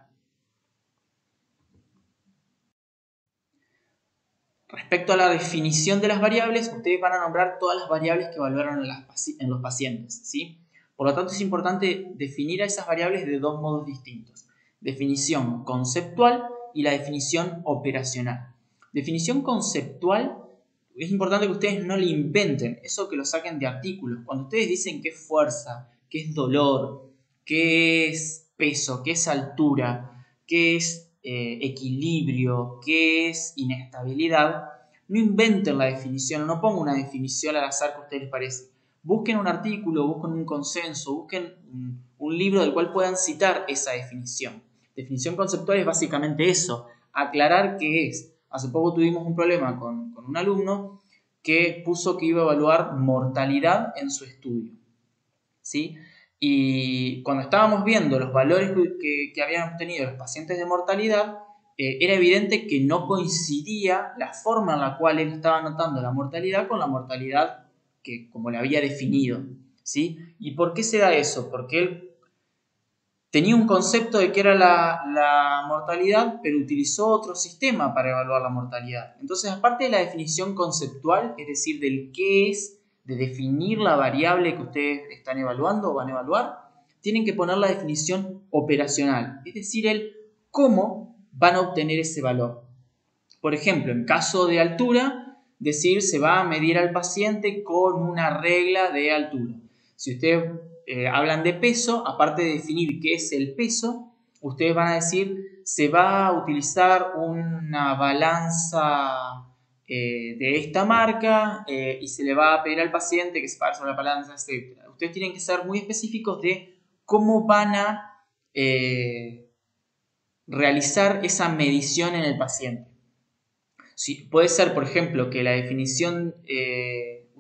Respecto a la definición de las variables, ustedes van a nombrar todas las variables que evaluaron en los pacientes, ¿sí? Por lo tanto, es importante definir a esas variables de dos modos distintos. Definición conceptual y la definición operacional. Definición conceptual, es importante que ustedes no le inventen, eso que lo saquen de artículos. Cuando ustedes dicen qué es fuerza, qué es dolor, qué es peso, qué es altura, qué es equilibrio, qué es inestabilidad, no inventen la definición, no pongan una definición al azar que a ustedes les parece. Busquen un artículo, busquen un consenso, busquen un libro del cual puedan citar esa definición. Definición conceptual es básicamente eso, aclarar qué es. Hace poco tuvimos un problema con un alumno que puso que iba a evaluar mortalidad en su estudio, ¿sí? Y cuando estábamos viendo los valores que habían obtenido los pacientes de mortalidad, era evidente que no coincidía la forma en la cual él estaba anotando la mortalidad con la mortalidad que como le había definido, ¿sí? ¿Y por qué se da eso? Porque él tenía un concepto de qué era la mortalidad, pero utilizó otro sistema para evaluar la mortalidad. Entonces, aparte de la definición conceptual, es decir, del qué es, de definir la variable que ustedes están evaluando o van a evaluar, tienen que poner la definición operacional, es decir, el cómo van a obtener ese valor. Por ejemplo, en caso de altura, decir se va a medir al paciente con una regla de altura. Si ustedes hablan de peso, aparte de definir qué es el peso, ustedes van a decir se va a utilizar una balanza de esta marca y se le va a pedir al paciente que se pare sobre la balanza, etc. Ustedes tienen que ser muy específicos de cómo van a realizar esa medición en el paciente. Sí, puede ser, por ejemplo, que la definición,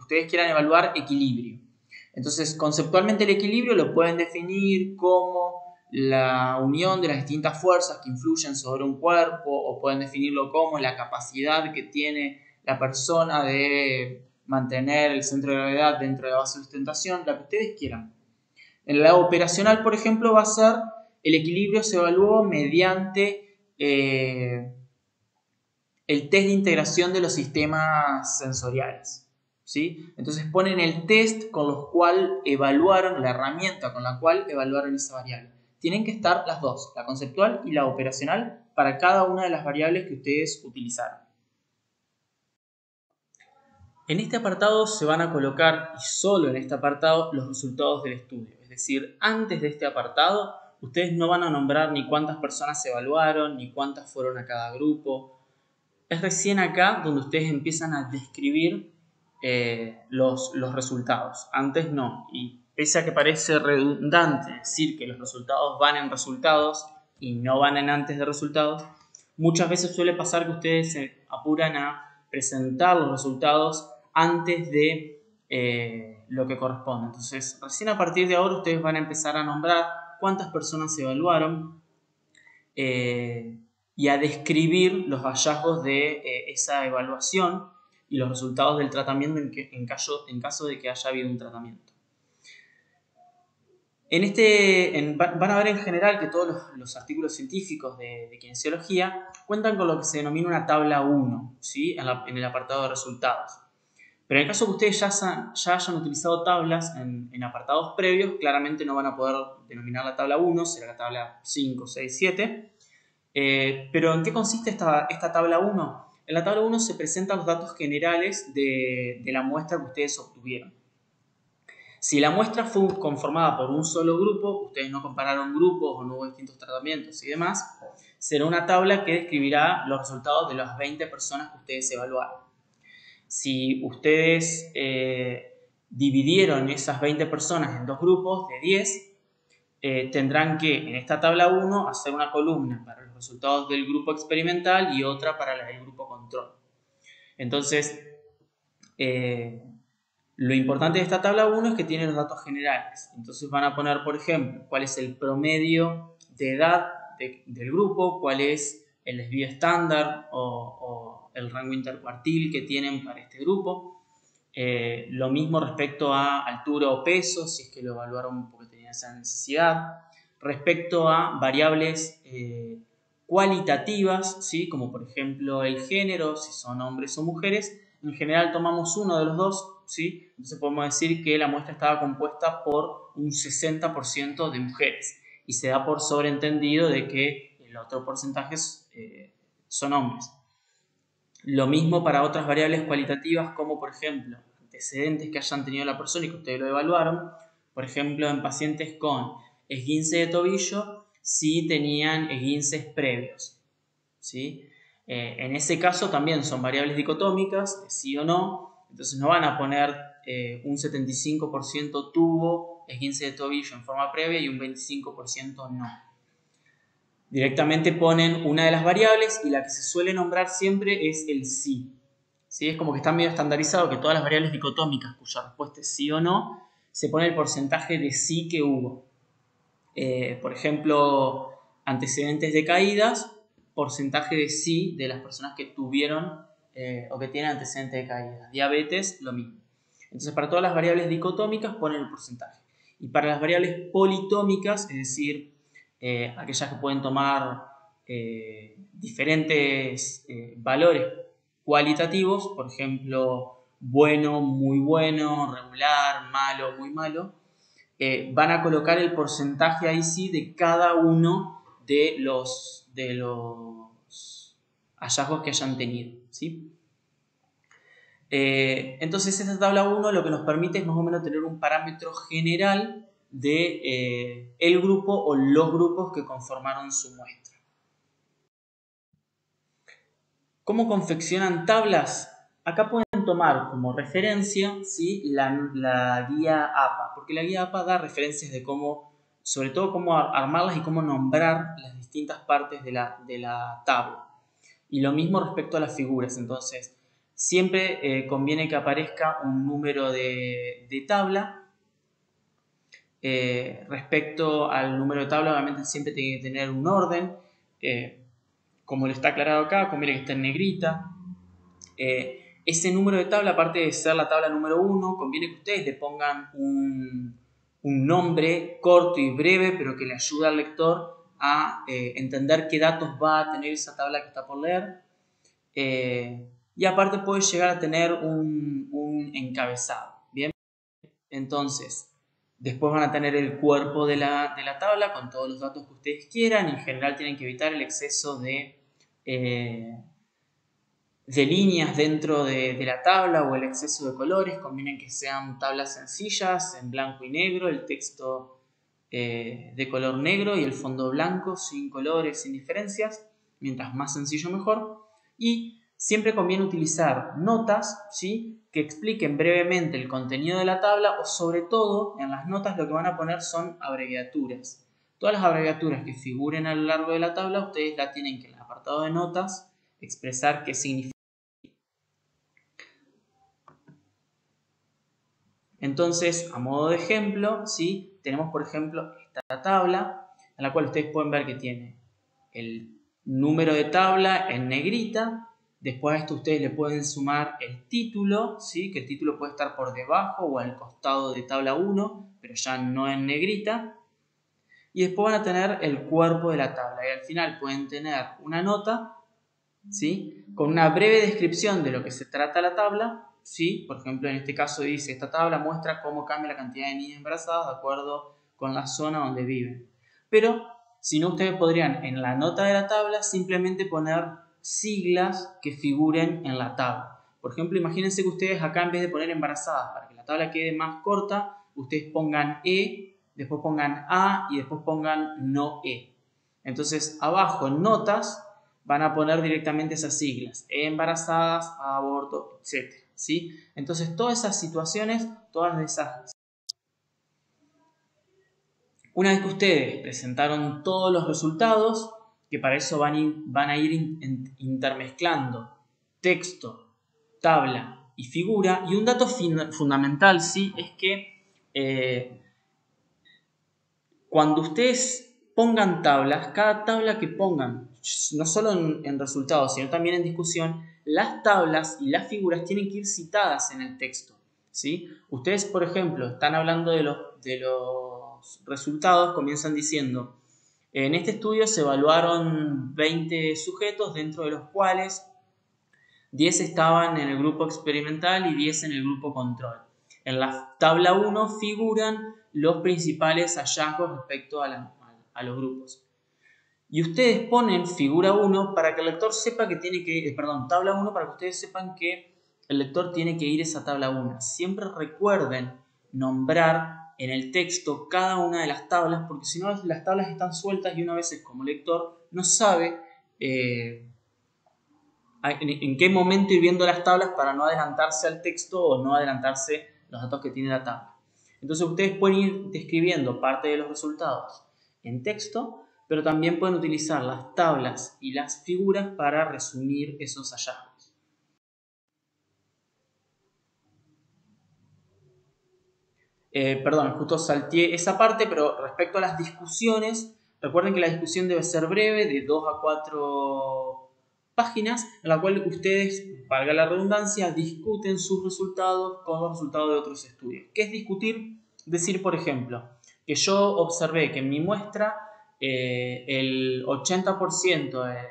ustedes quieran evaluar equilibrio. Entonces, conceptualmente el equilibrio lo pueden definir como la unión de las distintas fuerzas que influyen sobre un cuerpo, o pueden definirlo como la capacidad que tiene la persona de mantener el centro de gravedad dentro de la base de sustentación, la que ustedes quieran. En el lado operacional, por ejemplo, va a ser el equilibrio se evaluó mediante el test de integración de los sistemas sensoriales, ¿sí? Entonces ponen el test con los cual evaluaron, la herramienta con la cual evaluaron esa variable. Tienen que estar las dos, la conceptual y la operacional, para cada una de las variables que ustedes utilizaron. En este apartado se van a colocar, y solo en este apartado, los resultados del estudio. Es decir, antes de este apartado, ustedes no van a nombrar ni cuántas personas se evaluaron, ni cuántas fueron a cada grupo. Es recién acá donde ustedes empiezan a describir los resultados. Antes no. Y pese a que parece redundante decir que los resultados van en resultados y no van en antes de resultados, muchas veces suele pasar que ustedes se apuran a presentar los resultados antes de lo que corresponde. Entonces, recién a partir de ahora ustedes van a empezar a nombrar cuántas personas se evaluaron y a describir los hallazgos de esa evaluación y los resultados del tratamiento en caso de que haya habido un tratamiento. Van a ver en general que todos los artículos científicos de kinesiología cuentan con lo que se denomina una tabla 1, ¿sí? en el apartado de resultados. Pero en el caso que ustedes ya hayan utilizado tablas en apartados previos, claramente no van a poder denominar la tabla 1, será la tabla 5, 6, 7. Pero ¿en qué consiste esta tabla 1? En la tabla 1 se presentan los datos generales de la muestra que ustedes obtuvieron. Si la muestra fue conformada por un solo grupo, ustedes no compararon grupos o no hubo distintos tratamientos y demás, será una tabla que describirá los resultados de las 20 personas que ustedes evaluaron. Si ustedes dividieron esas 20 personas en dos grupos de 10, tendrán que en esta tabla 1 hacer una columna para los resultados del grupo experimental y otra para la del grupo control. Entonces, lo importante de esta tabla 1 es que tiene los datos generales. Entonces van a poner, por ejemplo, cuál es el promedio de edad del grupo, cuál es el desvío estándar o el rango intercuartil que tienen para este grupo. Lo mismo respecto a altura o peso, si es que lo evaluaron porque tenían esa necesidad. Respecto a variables cualitativas, ¿sí? Como por ejemplo el género, si son hombres o mujeres. En general tomamos uno de los dos, ¿sí? Entonces podemos decir que la muestra estaba compuesta por un 60% de mujeres y se da por sobreentendido de que el otro porcentaje son hombres. Lo mismo para otras variables cualitativas como por ejemplo antecedentes que hayan tenido la persona y que ustedes lo evaluaron. Por ejemplo, en pacientes con esguince de tobillo, si tenían esguinces previos, ¿sí? En ese caso también son variables dicotómicas, de sí o no. Entonces no van a poner un 75% tuvo esguince de tobillo en forma previa y un 25% no. Directamente ponen una de las variables y la que se suele nombrar siempre es el sí. ¿Sí? Es como que está medio estandarizado que todas las variables dicotómicas cuya respuesta es sí o no, se pone el porcentaje de sí que hubo. Por ejemplo, antecedentes de caídas, porcentaje de sí de las personas que tuvieron o que tienen antecedentes de caídas. Diabetes, lo mismo. Entonces, para todas las variables dicotómicas ponen el porcentaje. Y para las variables politómicas, es decir, aquellas que pueden tomar diferentes valores cualitativos, por ejemplo, bueno, muy bueno, regular, malo, muy malo, van a colocar el porcentaje ahí sí de cada uno de los hallazgos que hayan tenido, ¿sí? Entonces esta tabla 1 lo que nos permite es más o menos tener un parámetro general de el grupo o los grupos que conformaron su muestra. ¿Cómo confeccionan tablas? Acá pueden tomar como referencia, ¿sí? la guía APA, porque la guía APA da referencias de cómo, sobre todo cómo armarlas y cómo nombrar las distintas partes de la tabla. Y lo mismo respecto a las figuras. Entonces, siempre conviene que aparezca un número de tabla. Respecto al número de tabla, obviamente siempre tiene que tener un orden. Como lo está aclarado acá, conviene que esté en negrita. Ese número de tabla, aparte de ser la tabla número 1, conviene que ustedes le pongan un nombre corto y breve, pero que le ayude al lector a entender qué datos va a tener esa tabla que está por leer. Y aparte puede llegar a tener un encabezado. Bien, entonces después van a tener el cuerpo de la tabla con todos los datos que ustedes quieran. En general tienen que evitar el exceso de líneas dentro de la tabla o el exceso de colores. Conviene que sean tablas sencillas, en blanco y negro, el texto de color negro y el fondo blanco, sin colores, sin diferencias. Mientras más sencillo mejor. Y siempre conviene utilizar notas, ¿sí?, que expliquen brevemente el contenido de la tabla, o sobre todo en las notas lo que van a poner son abreviaturas. Todas las abreviaturas que figuren a lo largo de la tabla ustedes la tienen que en el apartado de notas expresar qué significa. Entonces, a modo de ejemplo, ¿sí?, tenemos por ejemplo esta tabla en la cual ustedes pueden ver que tiene el número de tabla en negrita. Después a esto ustedes le pueden sumar el título, ¿sí?, que el título puede estar por debajo o al costado de tabla 1, pero ya no en negrita. Y después van a tener el cuerpo de la tabla y al final pueden tener una nota, ¿sí?, con una breve descripción de lo que se trata la tabla, ¿sí? Por ejemplo, en este caso dice: esta tabla muestra cómo cambia la cantidad de niñas embarazadas de acuerdo con la zona donde viven. Pero si no, ustedes podrían en la nota de la tabla simplemente poner siglas que figuren en la tabla. Por ejemplo, imagínense que ustedes acá, en vez de poner embarazadas, para que la tabla quede más corta, ustedes pongan E, después pongan A y después pongan no E. Entonces abajo en notas van a poner directamente esas siglas: embarazadas, aborto, etc. ¿Sí? Entonces todas esas situaciones, todas esas... Una vez que ustedes presentaron todos los resultados, que para eso van a ir intermezclando texto, tabla y figura. Y un dato fundamental, ¿sí?, es que cuando ustedes pongan tablas, cada tabla que pongan, no solo en resultados, sino también en discusión, las tablas y las figuras tienen que ir citadas en el texto, ¿sí? Ustedes, por ejemplo, están hablando de los resultados, comienzan diciendo: en este estudio se evaluaron 20 sujetos, dentro de los cuales 10 estaban en el grupo experimental y 10 en el grupo control. En la tabla 1 figuran los principales hallazgos respecto a los grupos. Y ustedes ponen figura 1 para que el lector sepa que tiene que ir, tabla 1 para que ustedes sepan que el lector tiene que ir a esa tabla 1. Siempre recuerden nombrar en el texto cada una de las tablas, porque si no las tablas están sueltas y uno a veces como lector no sabe en qué momento ir viendo las tablas para no adelantarse al texto o no adelantarse los datos que tiene la tabla. Entonces ustedes pueden ir describiendo parte de los resultados en texto, pero también pueden utilizar las tablas y las figuras para resumir esos hallazgos. Justo salteé esa parte, pero respecto a las discusiones, recuerden que la discusión debe ser breve, de 2 a 4 páginas, en la cual ustedes, valga la redundancia, discuten sus resultados con los resultados de otros estudios. ¿Qué es discutir? Decir, por ejemplo, que yo observé que en mi muestra el 80% de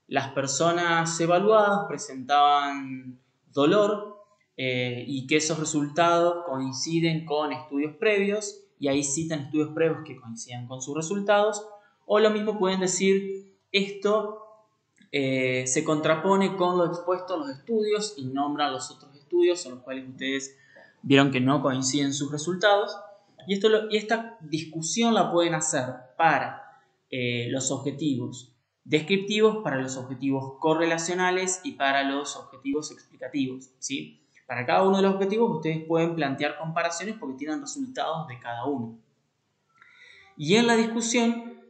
las personas evaluadas presentaban dolor y que esos resultados coinciden con estudios previos, y ahí citan estudios previos que coincidan con sus resultados. O lo mismo pueden decir: esto se contrapone con lo expuesto en los estudios, y nombran los otros estudios en los cuales ustedes vieron que no coinciden sus resultados. Y esta discusión la pueden hacer para los objetivos descriptivos, para los objetivos correlacionales y para los objetivos explicativos, ¿sí? Para cada uno de los objetivos ustedes pueden plantear comparaciones porque tienen resultados de cada uno. Y en la discusión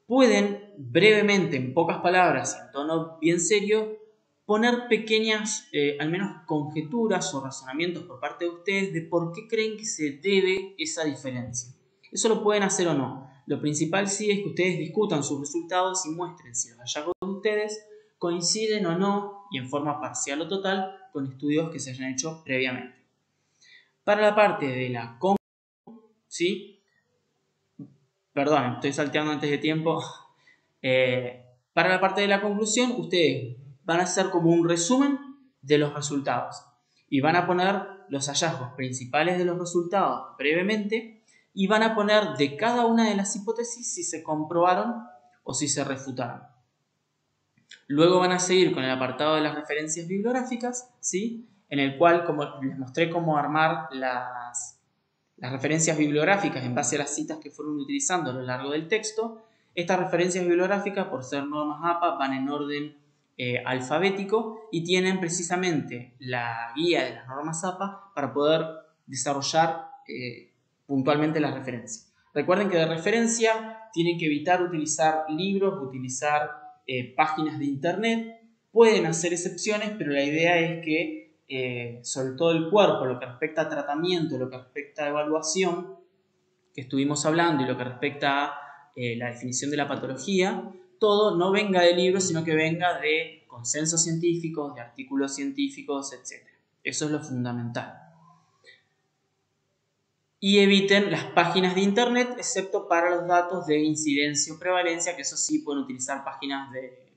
pueden brevemente, en pocas palabras y en tono bien serio, poner pequeñas, al menos conjeturas o razonamientos por parte de ustedes de por qué creen que se debe esa diferencia. Eso lo pueden hacer o no. Lo principal sí es que ustedes discutan sus resultados y muestren si los hallazgos de ustedes coinciden o no, y en forma parcial o total, con estudios que se hayan hecho previamente. Para la parte de la ¿sí? Perdón, estoy salteando antes de tiempo. Para la parte de la conclusión, ustedes van a hacer como un resumen de los resultados y van a poner los hallazgos principales de los resultados brevemente y van a poner de cada una de las hipótesis si se comprobaron o si se refutaron. Luego van a seguir con el apartado de las referencias bibliográficas, ¿sí? En el cual, como les mostré cómo armar las referencias bibliográficas en base a las citas que fueron utilizando a lo largo del texto. Estas referencias bibliográficas, por ser normas APA, van en orden alfabético y tienen precisamente la guía de las normas APA para poder desarrollar puntualmente las referencias. Recuerden que de referencia tienen que evitar utilizar libros, utilizar páginas de internet. Pueden hacer excepciones, pero la idea es que sobre todo el cuerpo, lo que respecta a tratamiento, lo que respecta a evaluación, que estuvimos hablando, y lo que respecta a la definición de la patología, todo no venga de libros, sino que venga de consensos científicos, de artículos científicos, etc. Eso es lo fundamental. Y eviten las páginas de internet, excepto para los datos de incidencia o prevalencia, que eso sí pueden utilizar páginas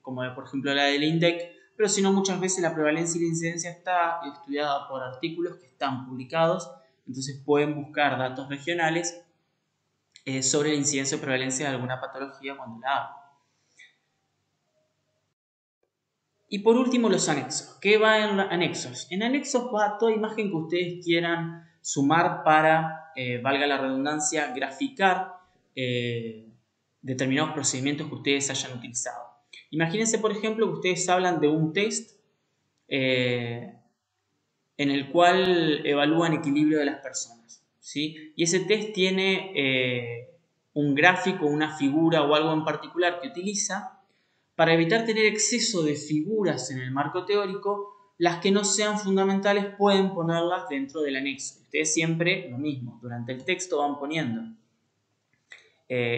como por ejemplo la del INDEC, pero si no, muchas veces la prevalencia y la incidencia está estudiada por artículos que están publicados, entonces pueden buscar datos regionales sobre la incidencia o prevalencia de alguna patología cuando la hagan. Y por último, los anexos. ¿Qué va en anexos? En anexos va toda imagen que ustedes quieran sumar para, valga la redundancia, graficar determinados procedimientos que ustedes hayan utilizado. Imagínense, por ejemplo, que ustedes hablan de un test en el cual evalúan equilibrio de las personas, ¿sí? Y ese test tiene un gráfico, una figura o algo en particular que utiliza. Para evitar tener exceso de figuras en el marco teórico, las que no sean fundamentales pueden ponerlas dentro del anexo. Ustedes siempre lo mismo, durante el texto van poniendo.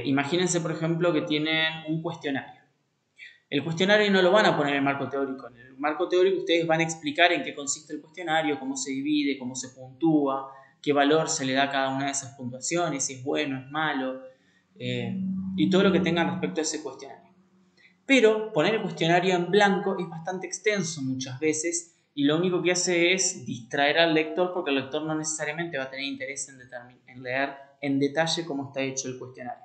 Imagínense, por ejemplo, que tienen un cuestionario. El cuestionario no lo van a poner en el marco teórico. En el marco teórico ustedes van a explicar en qué consiste el cuestionario, cómo se divide, cómo se puntúa, qué valor se le da a cada una de esas puntuaciones, si es bueno, es malo, y todo lo que tengan respecto a ese cuestionario. Pero poner el cuestionario en blanco es bastante extenso muchas veces y lo único que hace es distraer al lector, porque el lector no necesariamente va a tener interés en leer en detalle cómo está hecho el cuestionario.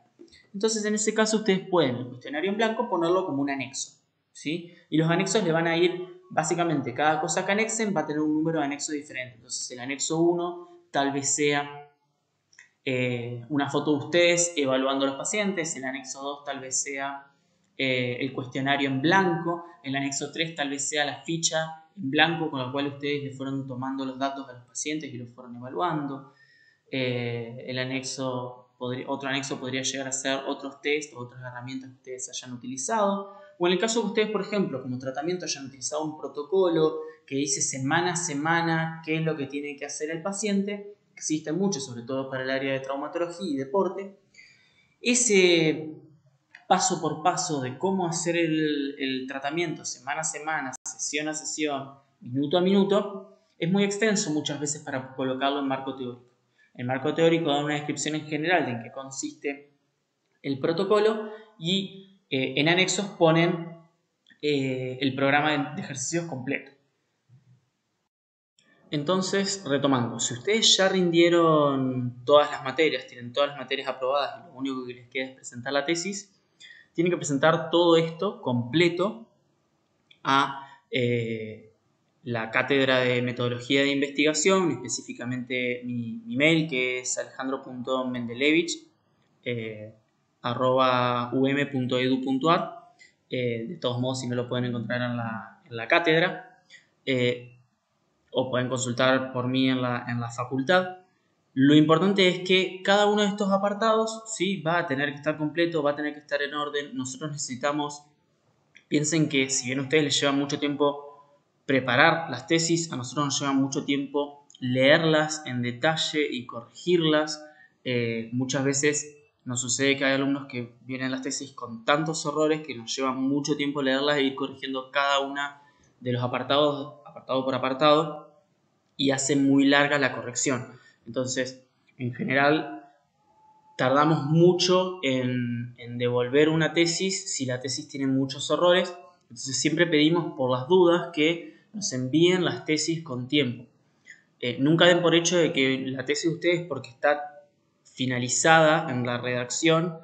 Entonces, en ese caso, ustedes pueden el cuestionario en blanco ponerlo como un anexo, ¿sí? Y los anexos le van a ir, básicamente, cada cosa que anexen va a tener un número de anexo diferente. Entonces, el anexo 1 tal vez sea una foto de ustedes evaluando a los pacientes, el anexo 2 tal vez sea el cuestionario en blanco, el anexo 3 tal vez sea la ficha en blanco con la cual ustedes le fueron tomando los datos a los pacientes y los fueron evaluando. Otro anexo podría llegar a ser otros test o otras herramientas que ustedes hayan utilizado. O en el caso que ustedes, por ejemplo, como tratamiento hayan utilizado un protocolo que dice semana a semana qué es lo que tiene que hacer el paciente, existe mucho, sobre todo para el área de traumatología y deporte. Ese paso por paso de cómo hacer el tratamiento semana a semana, sesión a sesión, minuto a minuto, es muy extenso muchas veces para colocarlo en marco teórico. El marco teórico da una descripción en general de en qué consiste el protocolo y en anexos ponen el programa de ejercicios completo. Entonces, retomando, si ustedes ya rindieron todas las materias, tienen todas las materias aprobadas y lo único que les queda es presentar la tesis, tienen que presentar todo esto completo a la cátedra de metodología de investigación, específicamente mi mail, que es alejandro.mendelevich@um.edu.ar. De todos modos, si no lo pueden encontrar en la cátedra, o pueden consultar por mí en la facultad. Lo importante es que cada uno de estos apartados, ¿sí?, va a tener que estar completo, va a tener que estar en orden. Nosotros necesitamos, piensen que si bien a ustedes les lleva mucho tiempo preparar las tesis. A nosotros nos lleva mucho tiempo leerlas en detalle y corregirlas. Muchas veces nos sucede que hay alumnos que vienen a las tesis con tantos errores que nos lleva mucho tiempo leerlas e ir corrigiendo cada una de los apartado por apartado, y hace muy larga la corrección. Entonces, en general, tardamos mucho en devolver una tesis si la tesis tiene muchos errores. Entonces, siempre pedimos por las dudas que nos envíen las tesis con tiempo. Nunca den por hecho de que la tesis de ustedes, porque está finalizada en la redacción,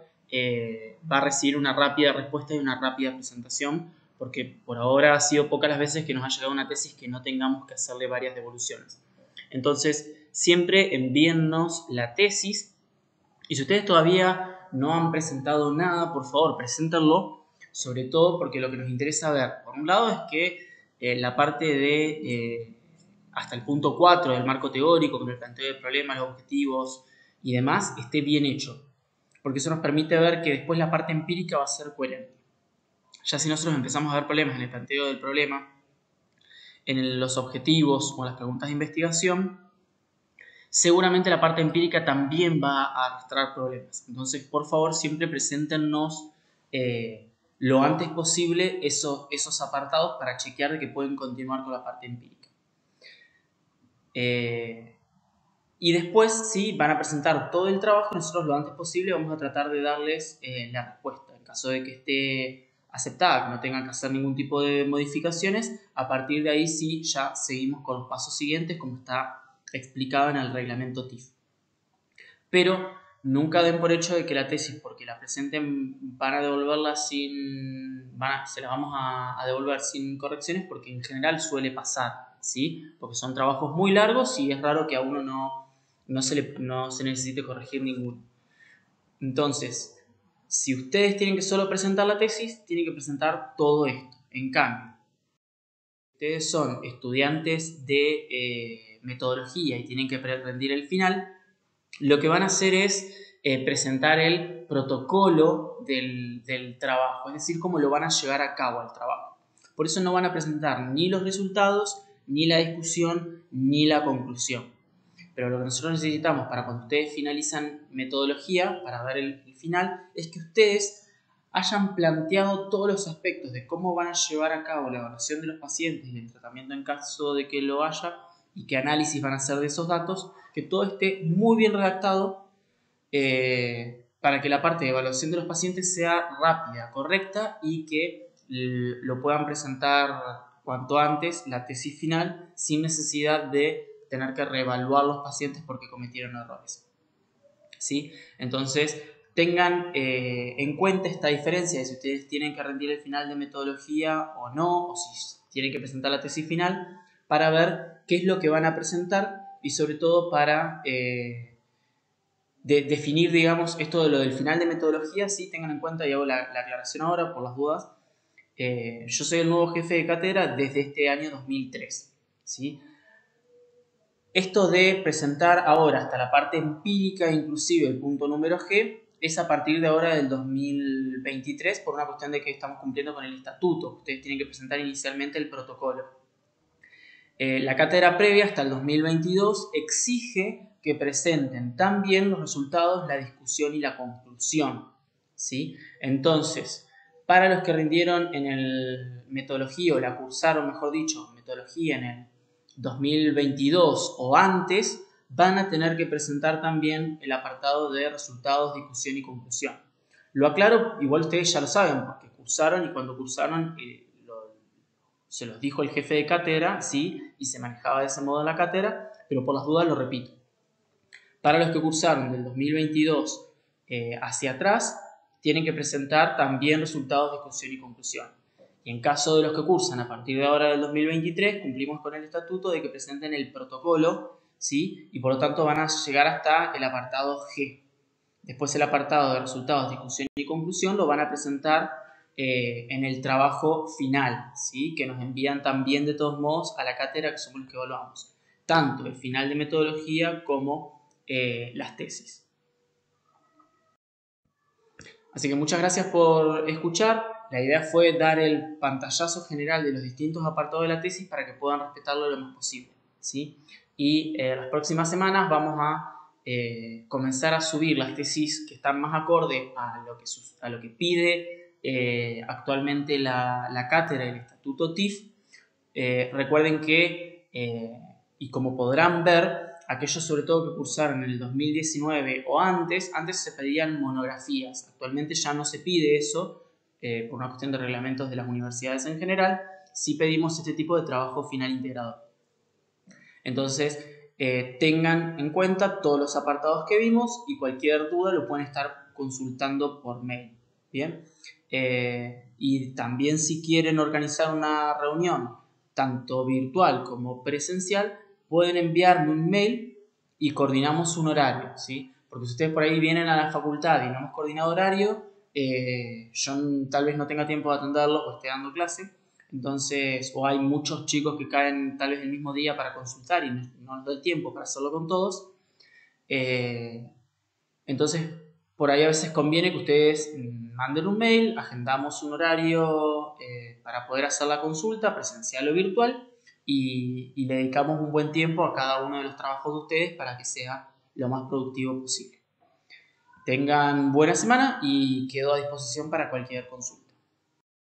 va a recibir una rápida respuesta y una rápida presentación, porque por ahora ha sido pocas las veces que nos ha llegado una tesis que no tengamos que hacerle varias devoluciones. Entonces, siempre envíennos la tesis, y si ustedes todavía no han presentado nada, por favor, preséntenlo, sobre todo porque lo que nos interesa ver, por un lado, es que la parte de hasta el punto 4 del marco teórico, con el planteo de problemas, los objetivos y demás, esté bien hecho, porque eso nos permite ver que después la parte empírica va a ser coherente. Ya si nosotros empezamos a ver problemas en el planteo del problema, en los objetivos o en las preguntas de investigación, seguramente la parte empírica también va a arrastrar problemas. Entonces, por favor, siempre preséntenos lo antes posible esos apartados para chequear de que pueden continuar con la parte empírica. Y después, si van a presentar todo el trabajo, nosotros lo antes posible vamos a tratar de darles la respuesta. En caso de que esté aceptada, que no tengan que hacer ningún tipo de modificaciones, a partir de ahí sí ya seguimos con los pasos siguientes como está explicado en el reglamento TIF. Pero nunca den por hecho de que la tesis, porque la presenten, van a devolverla se la vamos a devolver sin correcciones, porque en general suele pasar, ¿sí? Porque son trabajos muy largos y es raro que a uno no se necesite corregir ninguno. Entonces, si ustedes tienen que solo presentar la tesis, tienen que presentar todo esto. En cambio, ustedes son estudiantes de metodología y tienen que rendir el final, lo que van a hacer es presentar el protocolo del trabajo, es decir, cómo lo van a llevar a cabo el trabajo. Por eso no van a presentar ni los resultados, ni la discusión, ni la conclusión. Pero lo que nosotros necesitamos para cuando ustedes finalizan metodología, para ver el final, es que ustedes hayan planteado todos los aspectos de cómo van a llevar a cabo la evaluación de los pacientes y el tratamiento en caso de que lo haya, y qué análisis van a hacer de esos datos, que todo esté muy bien redactado para que la parte de evaluación de los pacientes sea rápida, correcta, y que lo puedan presentar cuanto antes, la tesis final, sin necesidad de tener que reevaluar los pacientes porque cometieron errores. ¿Sí? Entonces, tengan en cuenta esta diferencia de si ustedes tienen que rendir el final de metodología o no, o si tienen que presentar la tesis final, para ver qué es lo que van a presentar y sobre todo para definir, digamos, esto de lo del final de metodología. Sí, tengan en cuenta, y hago la aclaración ahora por las dudas, yo soy el nuevo jefe de cátedra desde este año 2003, ¿sí? Esto de presentar ahora hasta la parte empírica, inclusive el punto número G, es a partir de ahora del 2023 por una cuestión de que estamos cumpliendo con el estatuto. Ustedes tienen que presentar inicialmente el protocolo. La cátedra previa hasta el 2022 exige que presenten también los resultados, la discusión y la conclusión, ¿sí? Entonces, para los que rindieron en el metodología, o la cursaron, mejor dicho, metodología en el 2022 o antes, van a tener que presentar también el apartado de resultados, discusión y conclusión. Lo aclaro, igual ustedes ya lo saben, porque cursaron, y cuando cursaron se los dijo el jefe de cátedra, sí, y se manejaba de ese modo en la cátedra, pero por las dudas lo repito. Para los que cursaron del 2022 hacia atrás, tienen que presentar también resultados, discusión y conclusión. Y en caso de los que cursan a partir de ahora del 2023, cumplimos con el estatuto de que presenten el protocolo, ¿sí? Y por lo tanto van a llegar hasta el apartado G. Después el apartado de resultados, discusión y conclusión lo van a presentar en el trabajo final, ¿sí? Que nos envían también de todos modos a la cátedra, que somos los que evaluamos. Tanto el final de metodología como las tesis. Así que muchas gracias por escuchar. La idea fue dar el pantallazo general de los distintos apartados de la tesis para que puedan respetarlo lo más posible, ¿sí? Y las próximas semanas vamos a comenzar a subir las tesis que están más acorde a lo que pide actualmente la cátedra y el Estatuto TIF. Recuerden que, y como podrán ver, aquellos sobre todo que cursaron en el 2019 o antes se pedían monografías. Actualmente ya no se pide eso, por una cuestión de reglamentos de las universidades en general. Sí pedimos este tipo de trabajo final integrador. Entonces, tengan en cuenta todos los apartados que vimos y cualquier duda lo pueden estar consultando por mail. Bien. Y también si quieren organizar una reunión tanto virtual como presencial, pueden enviarme un mail y coordinamos un horario, ¿sí? Porque si ustedes por ahí vienen a la facultad y no hemos coordinado horario, yo tal vez no tenga tiempo de atenderlo o esté dando clase, entonces, o hay muchos chicos que caen tal vez el mismo día para consultar y no nos da el tiempo para hacerlo con todos. Entonces, por ahí a veces conviene que ustedes manden un mail, agendamos un horario para poder hacer la consulta, presencial o virtual, y le dedicamos un buen tiempo a cada uno de los trabajos de ustedes para que sea lo más productivo posible. Tengan buena semana y quedo a disposición para cualquier consulta.